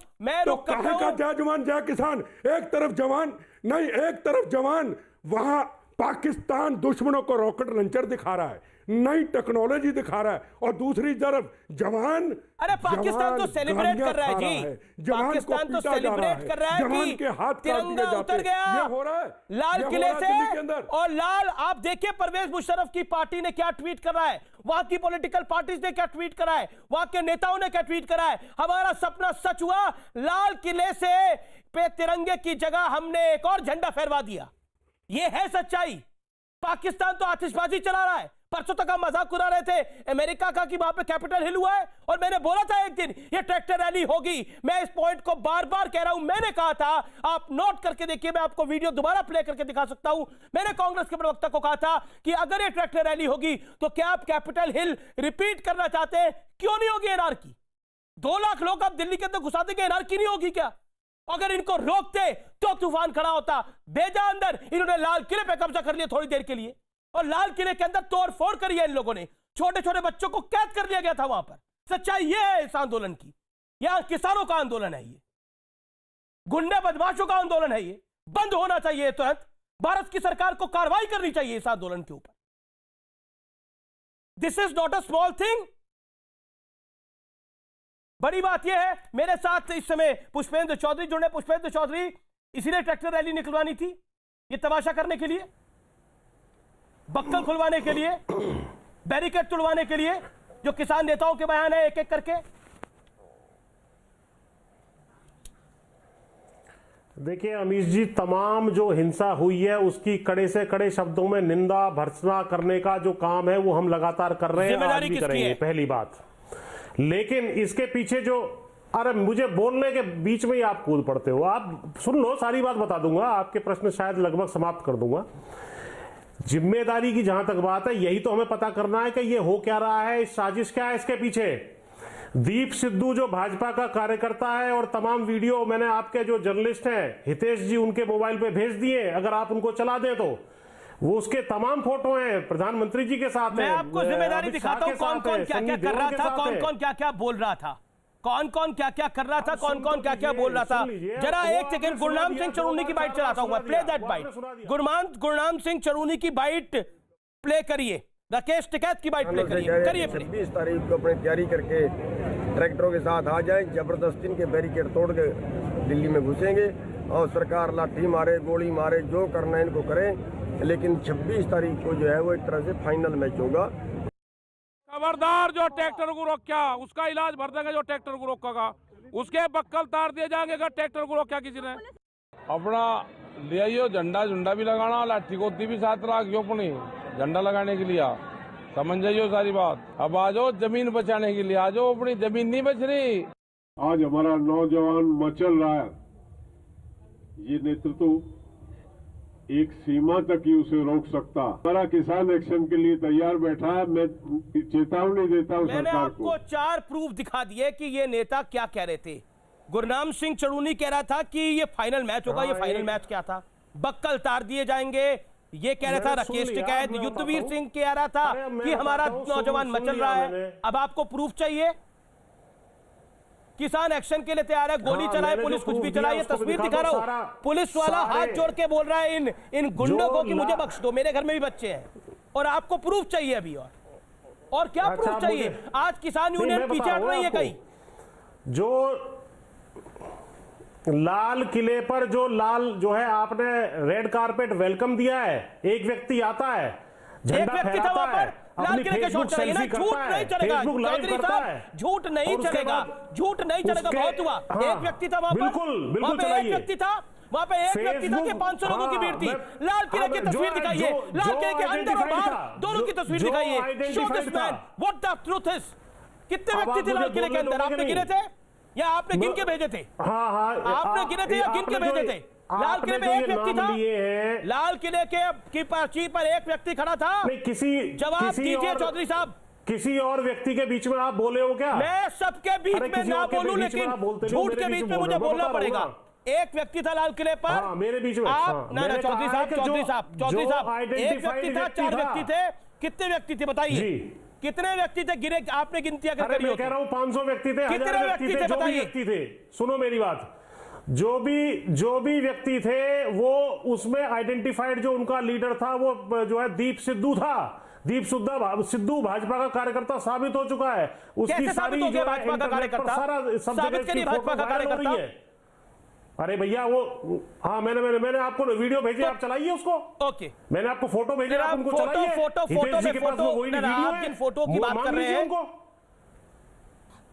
जय जवान जय किसान। एक तरफ जवान नहीं, एक तरफ जवान वहां पाकिस्तान दुश्मनों को रॉकेट लॉन्चर दिखा रहा है, नई टेक्नोलॉजी दिखा रहा है, और दूसरी तरफ जवान, अरे पाकिस्तान तो सेलिब्रेट कर रहा है जी, पाकिस्तान तो सेलिब्रेट कर रहा है कि तिरंगा उतर गया हो रहा है लाल किले से। और लाल, आप देखिए परवेज मुशर्रफ की पार्टी ने क्या ट्वीट कर रहा है, वहां की पॉलिटिकल पार्टीज ने क्या ट्वीट करा है, वहां के नेताओं ने क्या ट्वीट करा है। हमारा सपना सच हुआ, लाल किले से पे तिरंगे की जगह हमने एक और झंडा फहरवा दिया। यह है सच्चाई। पाकिस्तान तो आतिशबाजी चला रहा है। परसों तक हम मजाक उड़ा रहे थे अमेरिका का कि वहां पे कैपिटल हिल हुआ है, और मैंने बोला था एक दिन ये ट्रैक्टर रैली होगी। मैं इस पॉइंट को बार बार कह रहा हूं, मैंने कहा था, आप नोट करके देखिए, मैं आपको वीडियो दोबारा प्ले करके दिखा सकता हूं। मैंने कांग्रेस के प्रवक्ता को कहा था कि अगर ये ट्रैक्टर रैली होगी तो क्या आप कैपिटल हिल रिपीट करना चाहते हैं? क्यों नहीं होगी एनआरकी? 2 लाख लोग आप दिल्ली के अंदर घुसा देंगे, एनआरकी नहीं होगी क्या? अगर इनको रोकते तो तूफान खड़ा होता। भेजा अंदर, इन्होंने लाल किले पे कब्जा कर लिया थोड़ी देर के लिए, और लाल किले के अंदर तोड़फोड़ करी है इन लोगों ने। छोटे छोटे बच्चों को कैद कर लिया गया था वहां पर। सच्चाई ये है इस आंदोलन की। यहां किसानों का आंदोलन है, ये गुंडे बदमाशों का आंदोलन है, ये बंद होना चाहिए तुरंत। भारत की सरकार को कार्रवाई करनी चाहिए इस आंदोलन के ऊपर। This is not a small thing. बड़ी बात यह है, मेरे साथ इस समय पुष्पेंद्र चौधरी जुड़े। पुष्पेंद्र चौधरी, इसीलिए ट्रैक्टर रैली निकलवानी थी, ये तमाशा करने के लिए, बक्कल खुलवाने के लिए, बैरिकेड तुड़वाने के लिए, जो किसान नेताओं के बयान है एक एक करके। देखिए अमीश जी, तमाम जो हिंसा हुई है उसकी कड़े से कड़े शब्दों में निंदा भर्त्सना करने का जो काम है वो हम लगातार कर रहे हैं, आज भी करेंगे, पहली बात। लेकिन इसके पीछे जो, अरे मुझे बोलने के बीच में ही आप कूद पड़ते हो। आप सुन लो, सारी बात बता दूंगा, आपके प्रश्न शायद लगभग समाप्त कर दूंगा। जिम्मेदारी की जहां तक बात है, यही तो हमें पता करना है कि ये हो क्या रहा है, साजिश क्या है इसके पीछे। दीप सिद्धू जो भाजपा का कार्यकर्ता है, और तमाम वीडियो मैंने आपके जो जर्नलिस्ट हैं हितेश जी, उनके मोबाइल पे भेज दिए, अगर आप उनको चला दें तो वो उसके तमाम फोटो हैं, प्रधानमंत्री जी के साथ मैं आपको जिम्मेदारी दिखाता हूं, कौन कौन क्या क्या कर रहा था, कौन कौन क्या क्या बोल रहा था, कौन कौन क्या क्या कर रहा था, कौन कौन क्या क्या बोल रहा था। जरा एक सेकंड गुरनाम सिंह चरूनी की बाइट चलाता हूं, play that bite. Gurnam Singh Charuni की बाइट प्ले करिए, राकेश टिकैत की बाइट प्ले करिए। 26 तारीख को अपनी तैयारी करके ट्रैक्टरों के साथ आ जाएं, जबरदस्ती इनके बैरिकेड तोड़ के दिल्ली में घुसेंगे, और सरकार लाठी मारे, गोली मारे, जो करना है इनको करें। लेकिन 26 तारीख को जो है वो एक तरह से फाइनल मैच होगा। खबरदार जो ट्रैक्टर को रोका, उसका इलाज भर देंगे। जो ट्रैक्टर को रोकेगा उसके बक्कल तार दिए जाएंगे। अगर ट्रैक्टर को रोका किसी ने, अपना ले आइयो झंडा झुंडा भी लगाना, लाठी गोती भी साथ रखियो अपनी झंडा लगाने के लिए। समझ जाइयो सारी बात। अब आ जाओ जमीन बचाने के लिए, आ जाओ, अपनी जमीन नहीं बच रही। आज हमारा नौजवान मचल रहा है, ये नेतृत्व एक सीमा तक ही उसे रोक सकता। हमारा किसान एक्शन के लिए तैयार बैठा है। मैं चेतावनी देता हूं मैंने सरकार आपको को। 4 प्रूफ दिखा दिए कि ये नेता क्या कह रहे थे। गुरनाम सिंह चरूनी कह रहा था कि ये फाइनल मैच होगा। ये फाइनल मैच क्या था? बक्कल तार दिए जाएंगे, ये कह रहा था राकेश टिकैत। युद्धवीर सिंह कह रहा था कि हमारा नौजवान मचल रहा है। अब आपको प्रूफ चाहिए? किसान एक्शन के लिए तैयार है, गोली चलाए, पुलिस कुछ भी चलाए। ये तस्वीर दिखा रहा हूं, पुलिस वाला हाथ जोड़ के बोल रहा है इन गुंडों को कि मुझे बख्श दो, मेरे घर में भी बच्चे हैं। और आपको प्रूफ चाहिए अभी, और क्या प्रूफ चाहिए? आज किसान यूनियन पीछे हट रही है कहीं। जो लाल किले पर जो है आपने रेड कारपेट वेलकम दिया है, एक व्यक्ति आता है, झंडा फहराता है, लाल किले के शॉट चलेंगे ना, झूठ नहीं चलेगा चौधरी साहब, झूठ नहीं चलेगा, झूठ नहीं चलेगा। बहुत हुआ, एक व्यक्ति था वहां पर, वहां पे एक व्यक्ति था, वहां पे एक व्यक्ति था कि 500 लोगों की भीड़ थी। लाल किले की तस्वीर दिखाइए, लाल किले के अंदर और बाहर दोनों की तस्वीर दिखाइए। Show this man what the truth is. कितने व्यक्ति थे लाल किले के अंदर? आपने गिने थे या आपने गिन के भेजे थे? आपने गिने थे या गिन के भेजे थे? लाल किले में एक व्यक्ति था, लाल किले की पर्ची पर एक व्यक्ति खड़ा था। जवाब दीजिए चौधरी साहब। किसी और व्यक्ति के बीच में आप बोले हो क्या? मैं सबके बीच में ना बोलूं, लेकिन झूठ के बीच में मुझे बोलना पड़ेगा। एक व्यक्ति था लाल किले पर, मेरे बीच में आप चौधरी साहब, एक व्यक्ति था, 4 व्यक्ति थे। कितने व्यक्ति थे बताइए? कितने व्यक्ति थे गिरे? आपने गिनती अगर करी हो? कह रहा हूं 500 व्यक्ति थे, कितने व्यक्ति थे बताइए? सुनो मेरी बात, जो भी व्यक्ति थे वो उसमें आइडेंटिफाइड, जो उनका लीडर था वो जो है दीप सिद्धू था। दीप सिद्धू भाजपा का कार्यकर्ता साबित हो चुका है। उसकी सारी जो भाजपा का कार्यकर्ता साबित करिए भाजपा का कार्यकर्ता। अरे भैया वो हाँ मैंने आपको वीडियो भेजे, आप चलाइए उसको। ओके, मैंने आपको फोटो भेजे, आप उनको चलाइए। फोटो जिन फोटो की बात कर रहे हैं,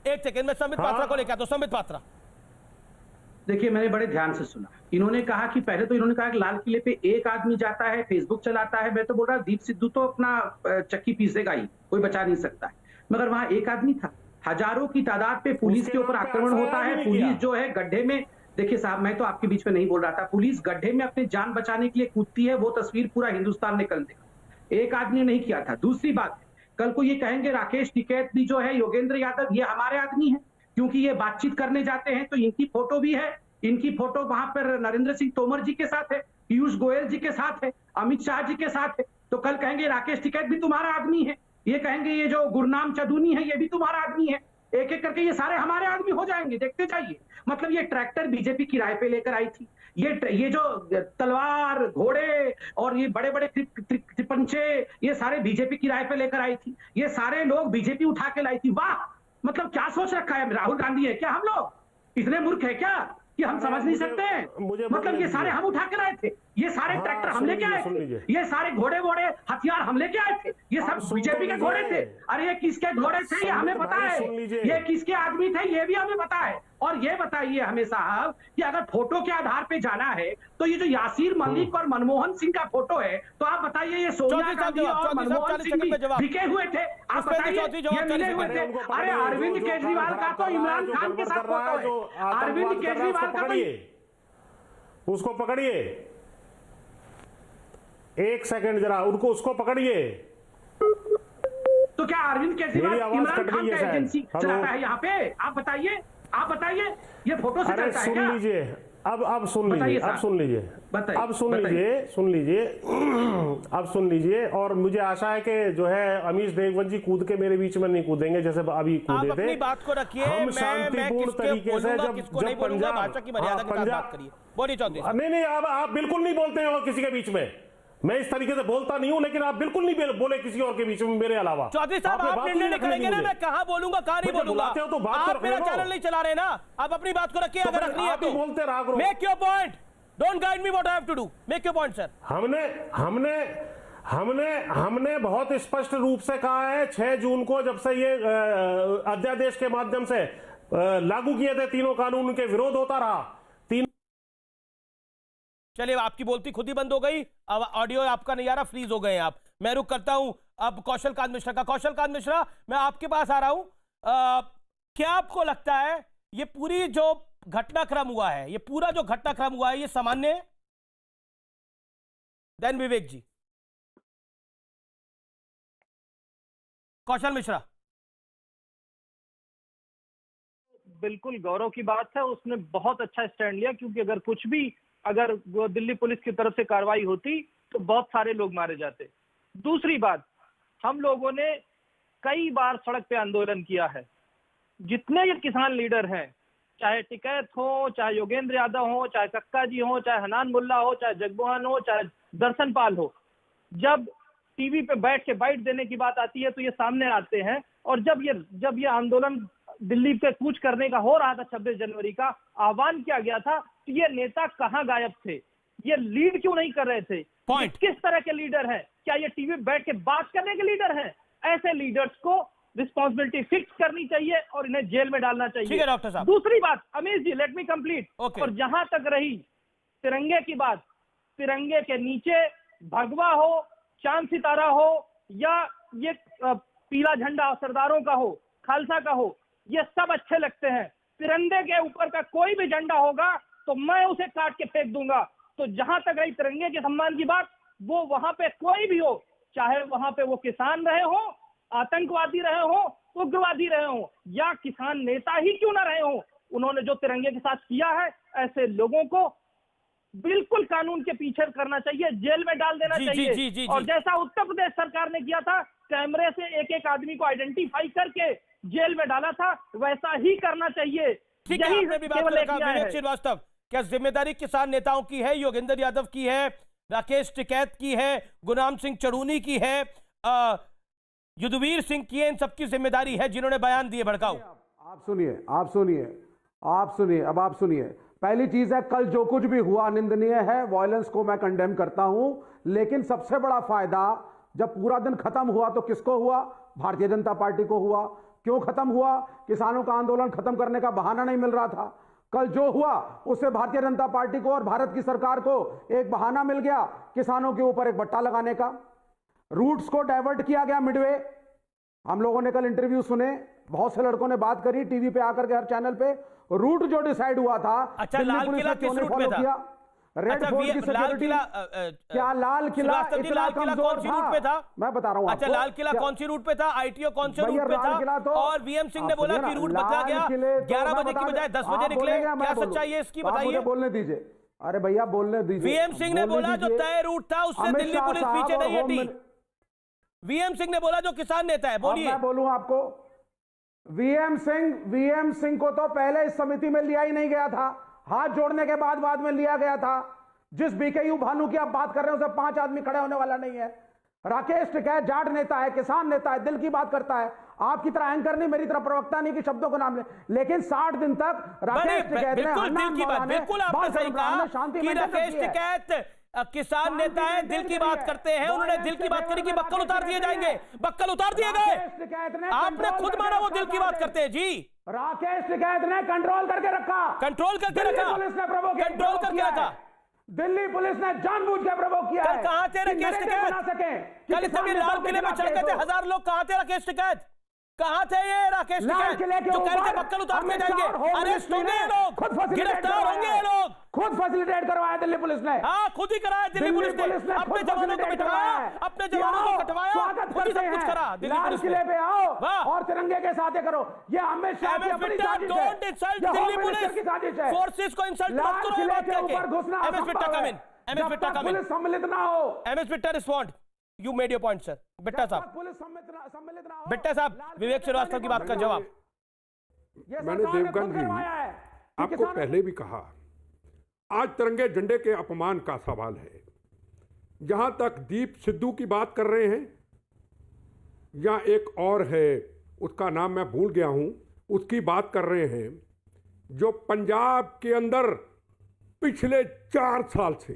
एक सेकंड में संबित पात्रा को लेकर आता हूं। संबित पात्रा, देखिए मैंने बड़े ध्यान से सुना। इन्होंने कहा कि पहले तो इन्होंने कहा कि लाल किले पे एक आदमी जाता है, फेसबुक चलाता है। मैं तो बोल रहा दीप सिद्धू तो अपना चक्की पीसेगा ही, कोई बचा नहीं सकता है। मगर वहां एक आदमी था, हजारों की तादाद पे पुलिस के ऊपर आक्रमण होता है। पुलिस जो है गड्ढे में, देखिए साहब मैं तो आपके बीच में नहीं बोल रहा था, पुलिस गड्ढे में अपनी जान बचाने के लिए कूदती है। वो तस्वीर पूरा हिंदुस्तान निकल देगा। एक आदमी ने नहीं किया था। दूसरी बात, कल को ये कहेंगे राकेश टिकैत भी जो है, योगेंद्र यादव, ये हमारे आदमी है, क्योंकि ये बातचीत करने जाते हैं तो इनकी फोटो भी है। इनकी फोटो वहां पर नरेंद्र सिंह तोमर जी के साथ है, पीयूष गोयल जी के साथ है, अमित शाह जी के साथ है। तो कल कहेंगे राकेश टिकैत भी तुम्हारा आदमी है, ये कहेंगे ये जो गुरनाम चदूनी है ये भी तुम्हारा आदमी है। एक एक करके ये सारे हमारे आदमी हो जाएंगे, देखते जाइए। मतलब ये ट्रैक्टर बीजेपी किराए पे लेकर आई थी, ये जो तलवार, घोड़े और ये बड़े बड़े तिपंचे, ये सारे बीजेपी किराए पे लेकर आई थी। ये सारे लोग बीजेपी उठा के लाई थी। वाह, मतलब क्या सोच रखा है, राहुल गांधी है क्या हम लोग? इतने मूर्ख है क्या कि हम समझ नहीं सकते हैं? मतलब ये सारे हम उठा के लाए थे, ये सारे ट्रैक्टर हम लेके आए थे, ये सारे घोड़े वोड़े हथियार हम लेके आए थे, ये सब बीजेपी के घोड़े थे। अरे ये किसके घोड़े थे ये हमें पता है, ये किसके आदमी थे ये भी हमें पता है। और ये बताइए हमें साहब कि अगर फोटो के आधार पे जाना है तो ये जो यासीर मलिक और मनमोहन सिंह का फोटो है, तो आप बताइए ये सोनिया गांधी और मनमोहन सिंह भी बिके हुए थे, आप बताइए ये मिले हुए थे। अरे अरविंद केजरीवाल का तो इमरान खान के साथ फोटो है। अरविंद केजरीवाल का तो, उसको पकड़िए, एक सेकंड जरा, उनको उसको पकड़िए। तो क्या अरविंद केजरीवाल इमरान खान का एजेंसी चलाता है यहाँ पे? आप बताइए, आप बताइए, ये फोटो से करता है क्या? सुन लीजिए, अब सुन लीजिए, अब सुन लीजिए, अब सुन लीजिए, सुन लीजिए, अब सुन लीजिए। और मुझे आशा है कि जो है अमीश देवगन जी कूद के मेरे बीच में नहीं कूदेंगे जैसे अभी कूदे थे। बात को रखिए, हम शांतिपूर्ण तरीके से जब पंजाब भाषा की मर्यादा के साथ बात करिए। बोलिए चौधरी साहब। नहीं, आप बिल्कुल नहीं बोलते हो किसी के बीच में, मैं इस तरीके से बोलता नहीं हूं, लेकिन आप बिल्कुल नहीं बोले किसी और के बीच में मेरे अलावा। चौधरी साहब आप निर्णय करेंगे ना, मैं कहां बोलूंगा कहां नहीं बोलूंगा। तो बात आप मेरा चैनल नहीं चला रहे ना, आप अपनी बात को रखिए। अगर रखनी है तो बोलते रहा करो। Make your point, don't guide me what I have to do, make your point sir. हमने बहुत स्पष्ट रूप से कहा है 6 जून को जब से ये अध्यादेश के माध्यम से लागू किए थे तीनों कानून, उनके विरोध होता रहा। चलिए आपकी बोलती खुद ही बंद हो गई, अब ऑडियो आपका नहीं आ रहा, फ्रीज हो गए आप। मैं रुक करता हूं अब कौशल कांत मिश्रा का। कौशल कांत मिश्रा, मैं आपके पास आ रहा हूं। क्या आपको लगता है ये पूरी जो घटनाक्रम हुआ है, ये पूरा जो घटनाक्रम हुआ है, ये सामान्य है? देन विवेक जी। कौशल मिश्रा। बिल्कुल गौरव की बात है, उसने बहुत अच्छा स्टैंड लिया, क्योंकि अगर दिल्ली पुलिस की तरफ से कार्रवाई होती तो बहुत सारे लोग मारे जाते। दूसरी बात, हम लोगों ने कई बार सड़क पे आंदोलन किया है। जितने ये किसान लीडर हैं, चाहे टिकैत हो, चाहे योगेंद्र यादव हो, चाहे कक्का जी हो, चाहे हनान मुल्ला हो, चाहे जगमोहन हो, चाहे दर्शन पाल हो, जब टीवी पे बैठ के बाइट देने की बात आती है तो ये सामने आते हैं। और जब ये आंदोलन दिल्ली पे कूच करने का हो रहा था, 26 जनवरी का आह्वान किया गया था, तो ये नेता कहां गायब थे? ये लीड क्यों नहीं कर रहे थे? किस तरह के लीडर हैं? क्या ये टीवी बैठ के बात करने के लीडर हैं? ऐसे लीडर्स को रिस्पॉन्सिबिलिटी फिक्स करनी चाहिए और इन्हें जेल में डालना चाहिए। ठीक है डॉक्टर साहब। दूसरी बात, अमीश जी लेट मी कंप्लीट। और जहां तक रही तिरंगे की बात, तिरंगे के नीचे भगवा हो, चांद सितारा हो, या ये पीला झंडा सरदारों का हो, खालसा का हो, ये सब अच्छे लगते हैं। तिरंगे के ऊपर का कोई भी झंडा होगा तो मैं उसे काट के फेंक दूंगा। तो जहां तक रही तिरंगे के सम्मान की बात, वो वहां पे कोई भी हो, चाहे वहां पे वो किसान रहे हो, आतंकवादी रहे हो, उग्रवादी रहे हो, या किसान नेता ही क्यों ना रहे हो, उन्होंने जो तिरंगे के साथ किया है, ऐसे लोगों को बिल्कुल कानून के पीछे करना चाहिए, जेल में डाल देना चाहिए। और जैसा उत्तर प्रदेश सरकार ने किया था, कैमरे से एक एक आदमी को आइडेंटिफाई करके जेल में डाला था, वैसा ही करना चाहिए। ठीक है, आपने भी बात को रखा। विवेक श्रीवास्तव, क्या जिम्मेदारी किसान नेताओं की है, योगेंद्र यादव की है, राकेश टिकैत की है, गुरनाम सिंह चड़ूनी की है, युद्धवीर सिंह की है, इन सबकी जिम्मेदारी है जिन्होंने बयान दिए भड़काऊ। आप सुनिए, अब आप सुनिए। पहली चीज है, कल जो कुछ भी हुआ निंदनीय है, वायलेंस को मैं कंडेम करता हूं, लेकिन सबसे बड़ा फायदा जब पूरा दिन खत्म हुआ तो किसको हुआ? भारतीय जनता पार्टी को हुआ। क्यों खत्म हुआ? किसानों का आंदोलन खत्म करने का बहाना नहीं मिल रहा था। कल जो हुआ उससे भारतीय जनता पार्टी को और भारत की सरकार को एक बहाना मिल गया किसानों के ऊपर एक बट्टा लगाने का। रूट्स को डाइवर्ट किया गया मिडवे। हम लोगों ने कल इंटरव्यू सुने, बहुत से लड़कों ने बात करी टीवी पे आकर के, हर चैनल पे। रूट जो डिसाइड हुआ था, अच्छा, लाल किला किस रूट पे था? रेड फोर्ट की सिक्योरिटी, क्या लाल किला इतना कमजोर था? मैं बता रहा हूं। अच्छा, लाल किला कौन सी रूट पे था? आईटीओ कौन से रूट पे था? और वीएम सिंह ने बोला कि रूट बदला गया, 11 बजे की बजाय 10 बजे निकले। क्या सच्चाई है इसकी, बताइए। बोलने दीजिए। अरे भैया बोलने दीजिए। वीएम सिंह ने बोला जो तय रूट था उससे दिल्ली पुलिस पीछे नहीं हटी। वीएम सिंह ने बोला जो किसान नेता है। बोलिए। मैं बोलूं आपको, वीएम सिंह को तो पहले इस समिति में लिया ही नहीं गया था, हाथ जोड़ने के बाद में लिया गया था। जिस बीकेयू भानु की आप बात कर रहे हैं उसे 5 आदमी खड़े होने वाला नहीं है। राकेश टिकैत जाट नेता है, किसान नेता है, दिल की बात करता है। आपकी तरह एंकर नहीं, मेरी तरह प्रवक्ता नहीं कि शब्दों को नाम ले, लेकिन 60 दिन तक राकेश टिकैत ने, बिल्कुल आपने सही कहा कि राकेश टिकैत किसान नेता है, दिल की बात करते हैं। उन्होंने दिल की बात करी कि बक्कल उतार दिए जाएंगे, बक्कल उतार दिए गए। आपने खुद माना वो दिल की बात करते हैं। जी, राकेश टिकैत ने कंट्रोल करके रखा, कंट्रोल करके रखा, पुलिस ने कंट्रोल करके रखा। दिल्ली पुलिस ने जानबूझ के प्रवोक किया है। कहां थे राकेश टिकैत? कल इतने लाल किले में चढ़ गए थे 1000 लोग, कहां थे राकेश टिकैत? कहां थे ये राकेश टिकैत जो कह रहे थे बक्कल उतार दिए जाएंगे? अरेस्ट होंगे ये लोग, गिरफ्तार होंगे ये लोग। खुद फैसिलिटेट करवाया दिल्ली पुलिस ने। हाँ, खुद ही कराया दिल्ली पुलिस ने। अपने जवानों को बिठवाया, अपने जवानों को कटवाया, खुद ही सब कुछ करा दिल्ली पुलिस ने। लाल किले पे आओ और तिरंगे के साथ करो। ये अमित शाह की अपनी साजिश है। Don't insult Delhi police forces को इंसल्ट मत करो ये बात करके। MS Bitta come in, MS Bitta come in. Police सम्मिलित ना हो। MS Bitta respond. You made your point sir. Bitta साहब, पुलिस सम्मिलित ना हो। बिट्टा साहब, विवेक श्रीवास्तव की बात का जवाब। मैंने देवगन जी आपको पहले भी कहा, आज तिरंगे झंडे के अपमान का सवाल है। जहां तक दीप सिद्धू की बात कर रहे हैं, या एक और है उसका नाम मैं भूल गया हूं, उसकी बात कर रहे हैं, जो पंजाब के अंदर पिछले 4 साल से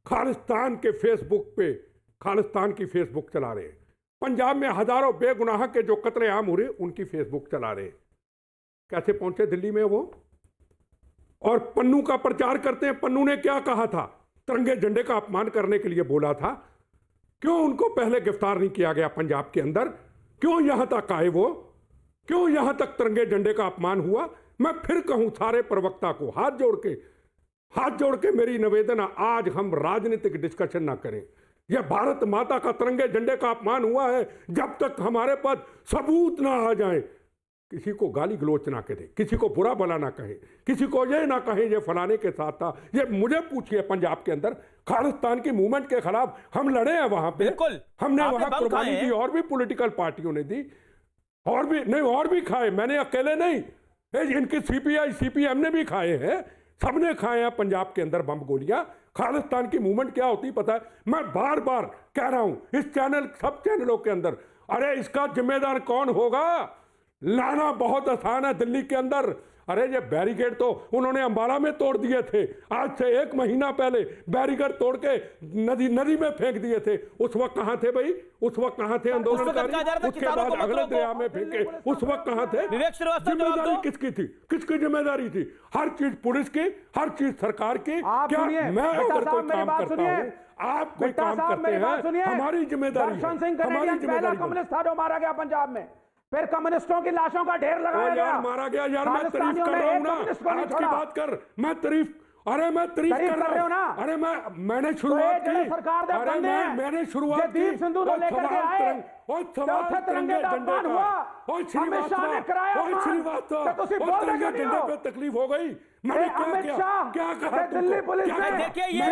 खालिस्तान के फेसबुक पे खालिस्तान की फेसबुक चला रहे हैं। पंजाब में हजारों बेगुनाह के जो कत्लेआम हो रहे उनकी फेसबुक चला रहे। कैसे पहुंचे दिल्ली में वो? और पन्नू का प्रचार करते हैं। पन्नू ने क्या कहा था? तिरंगे झंडे का अपमान करने के लिए बोला था। क्यों उनको पहले गिरफ्तार नहीं किया गया पंजाब के अंदर? क्यों यहां तक आए वो? क्यों यहां तक तिरंगे झंडे का अपमान हुआ? मैं फिर कहूं सारे प्रवक्ता को हाथ जोड़ के मेरी निवेदन, आज हम राजनीतिक डिस्कशन ना करें। यह भारत माता का तिरंगे झंडे का अपमान हुआ है। जब तक हमारे पास सबूत ना आ जाए, किसी को गाली गलोच ना करें, किसी को बुरा भला ना कहें, किसी को ये ना कहें ये फलाने के साथ था। ये मुझे पूछिए, पंजाब के अंदर खालिस्तान की मूवमेंट के खिलाफ हम लड़े हैं वहां पे। हमने वहां कुर्बानी दी, और भी पॉलिटिकल पार्टियों ने दी, और भी खाए। मैंने अकेले नहीं, इनकी सीपीआई सीपीएम ने भी खाए हैं, सबने खाए हैं पंजाब के अंदर बम गोलियां। खालिस्तान की मूवमेंट क्या होती पता है? मैं बार बार कह रहा हूं इस चैनल, सब चैनलों के अंदर, अरे इसका जिम्मेदार कौन होगा? लाना बहुत आसान है दिल्ली के अंदर। अरे ये बैरिकेड तो उन्होंने अंबाला में तोड़ दिए थे, आज से 1 महीना पहले बैरिकेड तोड़ के नदी में फेंक दिए थे। उस वक्त कहां थे भाई? उस वक्त कहां थे आंदोलनकारी? उसके बाद अगले दरिया में फेंके, उस वक्त कहां थे? जिम्मेदारी किसकी थी? किसकी जिम्मेदारी थी? हर चीज पुलिस की, हर चीज सरकार की। क्या मैं अगर कोई काम करता हूँ, आप कोई काम करते हैं, हमारी जिम्मेदारी है। हमारी जिम्मेदारी कम्युनिस्ट था जो मारा गया पंजाब में, फिर कम्युनिस्टों की लाशों का ढेर लगाया गया, मारा गया। यार मैं तारीफ कर रहा हूं ना, आज की बात कर, मैं तारीफ कर रहा हूं ना। अरे मैंने शुरुआत की, अरे मैंने शुरुआत की। दीप सिंधु तो लेकर के आए, चौथे तिरंगे का अपमान हुआ, अमित शाह ने कराया अपमान, तकलीफ हो गई। मैंने अमित शाह क्या कहा? दिल्ली पुलिस ने देखिए ये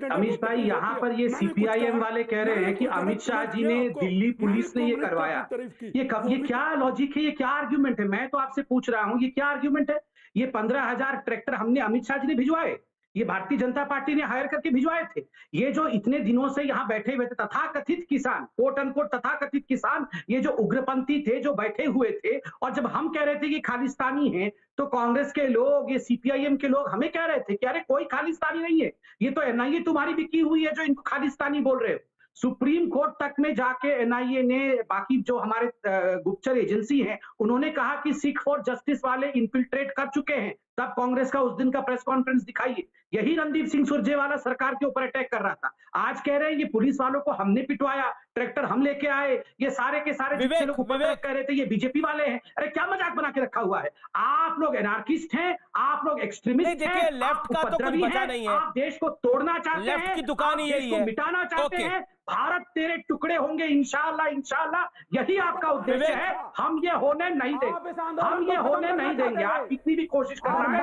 अमीश भाई यहाँ पर ये सीपीआईएम वाले कह रहे हैं कि अमित शाह जी ने, दिल्ली पुलिस ने ये करवाया। ये क्या लॉजिक है, ये क्या आर्ग्यूमेंट है? मैं तो आपसे पूछ रहा हूँ, ये क्या आर्ग्यूमेंट है? ये 15,000 ट्रैक्टर हमने, अमित शाह जी ने भिजवाए, ये भारतीय जनता पार्टी ने हायर करके भिजवाए थे। ये जो इतने दिनों से यहाँ बैठे हुए थे तथाकथित किसान, कोट अनकोट तथाकथित किसान, ये जो उग्रपंथी थे जो बैठे हुए थे, और जब हम कह रहे थे कि खालिस्तानी हैं, तो कांग्रेस के लोग, ये सीपीआईएम के लोग हमें कह रहे थे कि अरे कोई खालिस्तानी नहीं है, ये तो एनआईए तुम्हारी बिकी हुई है जो इनको खालिस्तानी बोल रहे हो। सुप्रीम कोर्ट तक में जाके एनआईए ने, बाकी जो हमारे गुप्तचर एजेंसी हैं, उन्होंने कहा कि सिख फॉर जस्टिस वाले इन्फिल्ट्रेट कर चुके हैं। तब कांग्रेस का उस दिन का प्रेस कॉन्फ्रेंस दिखाइए, यही रणदीप सिंह सुरजेवाला सरकार के ऊपर अटैक कर रहा था। आज कह रहे हैं ये पुलिस वालों को हमने पिटवाया, ट्रैक्टर हम लेके आए, ये सारे के सारे जितने लोग ऊपर कह रहे थे ये बीजेपी वाले हैं। अरे क्या मजाक बना के रखा हुआ है? आप लोग एनार्किस्ट हैं, आप लोग एक्सट्रीमिस्ट हैं, लेफ्ट का तो कुछ बचा नहीं है, आप देश को तोड़ना चाहते हैं, लेफ्ट की दुकान ही यही है, मिटाना चाहते हैं। भारत तेरे टुकड़े होंगे इंशाअल्लाह, इंशाअल्लाह, यही आपका उद्देश्य है। हम ये होने नहीं देंगे, हम ये होने नहीं देंगे। आप कितनी भी कोशिश कर रहे हैं,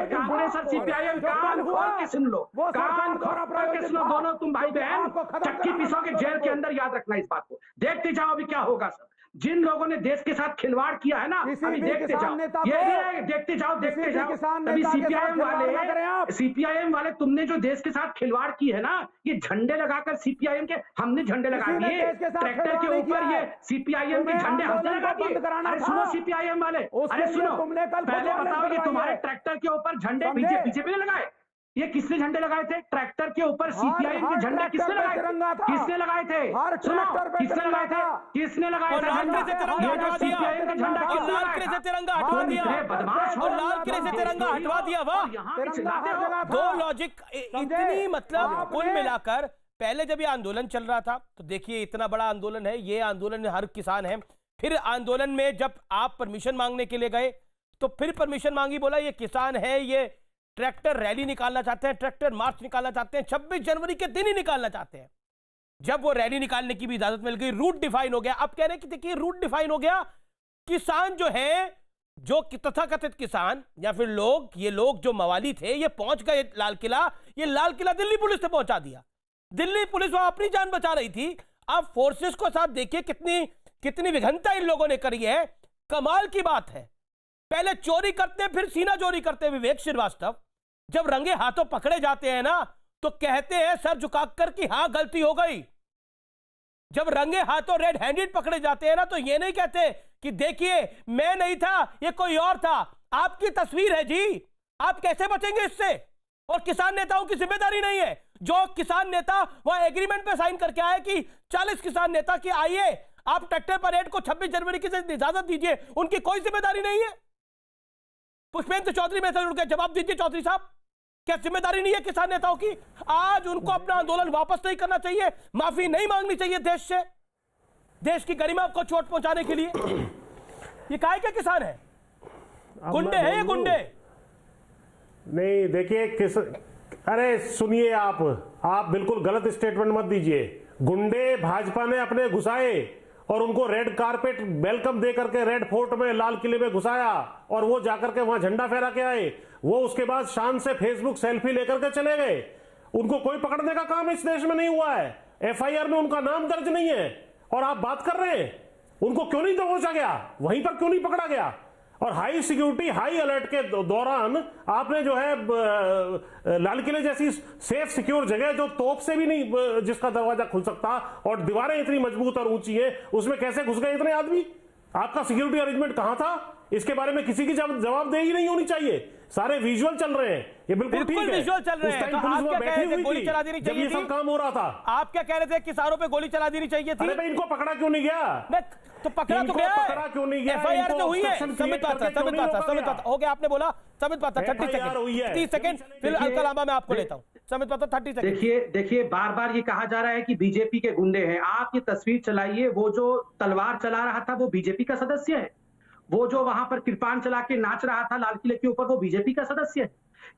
कांग्रेस और सीपीआईएम कान खोल के सुन लो, कान खोल के सुनो दोनों तुम भाई बहन, चक्की पिसोगे जेल के अंदर, याद रखना इस बात को। देखते जाओ अभी क्या होगा सर, जिन लोगों ने देश के साथ खिलवाड़ किया है ना, अभी देखते जाओ, ये देखते जाओ, देखते जाओ। अभी सीपीआईएम वाले तुमने जो देश के साथ खिलवाड़ की है ना, ये झंडे लगाकर सीपीआईएम के, हमने झंडे लगा दिए ट्रैक्टर के ऊपर, ये सीपीआईएम के झंडे हमने लगा दिए। अरे सुनो सीपीआईएम वाले, अरे सुनो, पहले बताओ ये तुम्हारे ट्रैक्टर के ऊपर झंडे बीजेपी ने लगाए? ये किसने झंडे लगाए थे? ट्रैक्टर के ऊपर सीपीआईएम के झंडे किसने लगाए थे? किसने लगाए थे? सुनो, किसने लगाए थे? किसने लगाया था? लाल किले से तिरंगा हटवा दिया, लाल किले से तिरंगा हटवा दिया, और लाल किले से तिरंगा हटवा दिया। वाह, दो लॉजिक इतनी, मतलब कुल मिलाकर पहले जब ये आंदोलन चल रहा था तो देखिए इतना बड़ा आंदोलन है, ये आंदोलन हर किसान है। फिर आंदोलन में जब आप परमिशन मांगने के लिए गए तो फिर परमिशन मांगी, बोला ये किसान है, ये ट्रैक्टर रैली निकालना चाहते हैं, ट्रैक्टर मार्च निकालना चाहते हैं, 26 जनवरी के दिन ही निकालना चाहते हैं। जब वो रैली निकालने की भी इजाजत मिल गई, रूट डिफाइन हो गया। अब कह रहे हैं कि देखिए रूट डिफाइन हो गया, किसान जो है, जो तथाकथित किसान या फिर लोग, ये लोग जो मवाली थे, ये पहुंच गए लाल किला, ये लाल किला दिल्ली पुलिस ने पहुंचा दिया। दिल्ली पुलिस वहां अपनी जान बचा रही थी। अब फोर्सेस को साथ देखिए कितनी विघनता इन लोगों ने करी है, कमाल की बात है। पहले चोरी करते फिर सीना चोरी करते विवेक श्रीवास्तव, जब रंगे हाथों पकड़े जाते हैं ना तो कहते हैं सर झुकाकर कि हां गलती हो गई। जब रंगे हाथों रेड हैंडेड पकड़े जाते हैं ना तो ये नहीं कहते कि देखिए मैं नहीं था, ये कोई और था। आपकी तस्वीर है जी, आप कैसे बचेंगे इससे? और किसान नेताओं की जिम्मेदारी नहीं है। जो किसान नेता वह एग्रीमेंट पे साइन करके आए कि 40 किसान नेता की आइए आप ट्रैक्टर परेड को 26 जनवरी की इजाजत दीजिए, उनकी कोई जिम्मेदारी नहीं है। पुष्पेंद्र चौधरी में से जुड़ के जवाब दीजिए चौधरी साहब, क्या जिम्मेदारी नहीं है किसान नेताओं की? आज उनको अपना आंदोलन वापस नहीं करना चाहिए, माफी नहीं मांगनी चाहिए देश से, देश की गरिमा को चोट पहुंचाने के लिए? ये काहे के किसान है? गुंडे हैं ये गुंडे? नहीं देखिए अरे सुनिए, आप बिल्कुल गलत स्टेटमेंट मत दीजिए। गुंडे भाजपा ने अपने घुसाए और उनको रेड कारपेट वेलकम दे करके रेड फोर्ट में, लाल किले में घुसाया और वो जाकर के वहां झंडा फहरा के आए। वो उसके बाद शान से फेसबुक सेल्फी लेकर के चले गए। उनको कोई पकड़ने का काम इस देश में नहीं हुआ है, एफआईआर में उनका नाम दर्ज नहीं है। और आप बात कर रहे हैं उनको क्यों नहीं दबोचा गया, वहीं पर क्यों नहीं पकड़ा गया? और हाई सिक्योरिटी, हाई अलर्ट के दौरान आपने जो है लाल किले जैसी सेफ सिक्योर जगह, जो तोप से भी नहीं जिसका दरवाजा खुल सकता और दीवारें इतनी मजबूत और ऊंची है, उसमें कैसे घुस गए इतने आदमी? आपका सिक्योरिटी अरेंजमेंट कहां था? इसके बारे में किसी की जवाबदेही नहीं होनी चाहिए। सारे विजुअल चल रहे हैं, ये बिल्कुल ठीक है। विजुअल चल रहे हैं। तो आप क्या कह रहे थे गोली चला देनी चाहिए थी? जब ये सब काम हो रहा था आप क्या कह रहे थे किसानों पे गोली चला देनी चाहिए थी? अरे भाई इनको पकड़ा क्यों नहीं गया? तो पकड़ा तो गया, पकड़ा क्यों नहीं गया? एफआईआर तो हुई है, समित बात हो गया, आपने बोला समित बात 30 सेकंड, फिर अलकलामा मैं आपको लेता हूं। समित बात 30 सेकंड। देखिए बार बार ये कहा जा रहा है कि बीजेपी के गुंडे हैं। आप ये तस्वीर चलाइए, वो जो तलवार चला रहा था वो बीजेपी का सदस्य है। वो जो वहां पर कृपान चला के नाच रहा था लाल किले के ऊपर, वो बीजेपी का सदस्य है।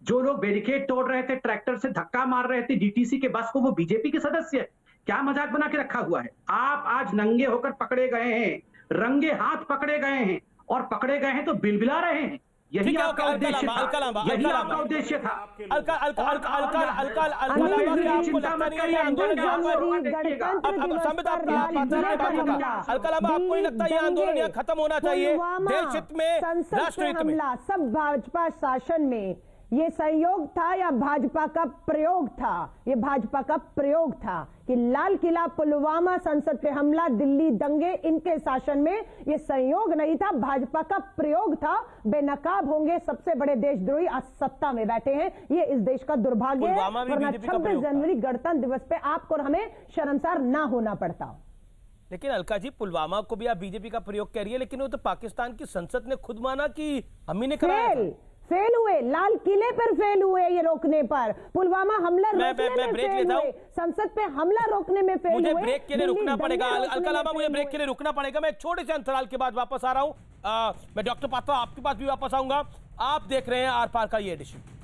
जो लोग बैरिकेड तोड़ रहे थे, ट्रैक्टर से धक्का मार रहे थे डीटीसी के बस को, वो बीजेपी के सदस्य है। क्या मजाक बना के रखा हुआ है? आप आज नंगे होकर पकड़े गए हैं, रंगे हाथ पकड़े गए हैं, और पकड़े गए हैं तो बिलबिला रहे हैं। यही आपका उद्देश्य था, यही आपका उद्देश्य था। आपको नहीं लगता ये आंदोलन यहाँ खत्म होना चाहिए देश हित में, राष्ट्र हित में? सब भाजपा शासन में ये संयोग था या भाजपा का प्रयोग था? ये भाजपा का प्रयोग था कि लाल किला, पुलवामा, संसद पे हमला, दिल्ली दंगे, इनके शासन में ये संयोग नहीं था, भाजपा का प्रयोग था। बेनकाब होंगे सबसे बड़े देशद्रोही आज सत्ता में बैठे हैं। ये इस देश का दुर्भाग्य है, वरना 26 जनवरी गणतंत्र दिवस पे आपको और हमें शर्मसार ना होना पड़ता। लेकिन अलका जी, पुलवामा को भी आप बीजेपी का प्रयोग कह रही है, लेकिन वो तो पाकिस्तान की संसद ने खुद माना कि हम ही ने कराया था। फेल हुए, लाल किले पर फेल हुए ये रोकने पर, पुलवामा हमला रोकने में फेल हुए, संसद पे हमला रोकने में फेल हुए। मुझे ब्रेक के लिए रुकना पड़ेगा अलका लांबा, मुझे ब्रेक के लिए रुकना पड़ेगा। मैं एक छोटे से अंतराल के बाद वापस आ रहा हूं। मैं डॉक्टर पात्रा आपके पास भी वापस आऊंगा। आप देख रहे हैं आर पार का ये एडिशन।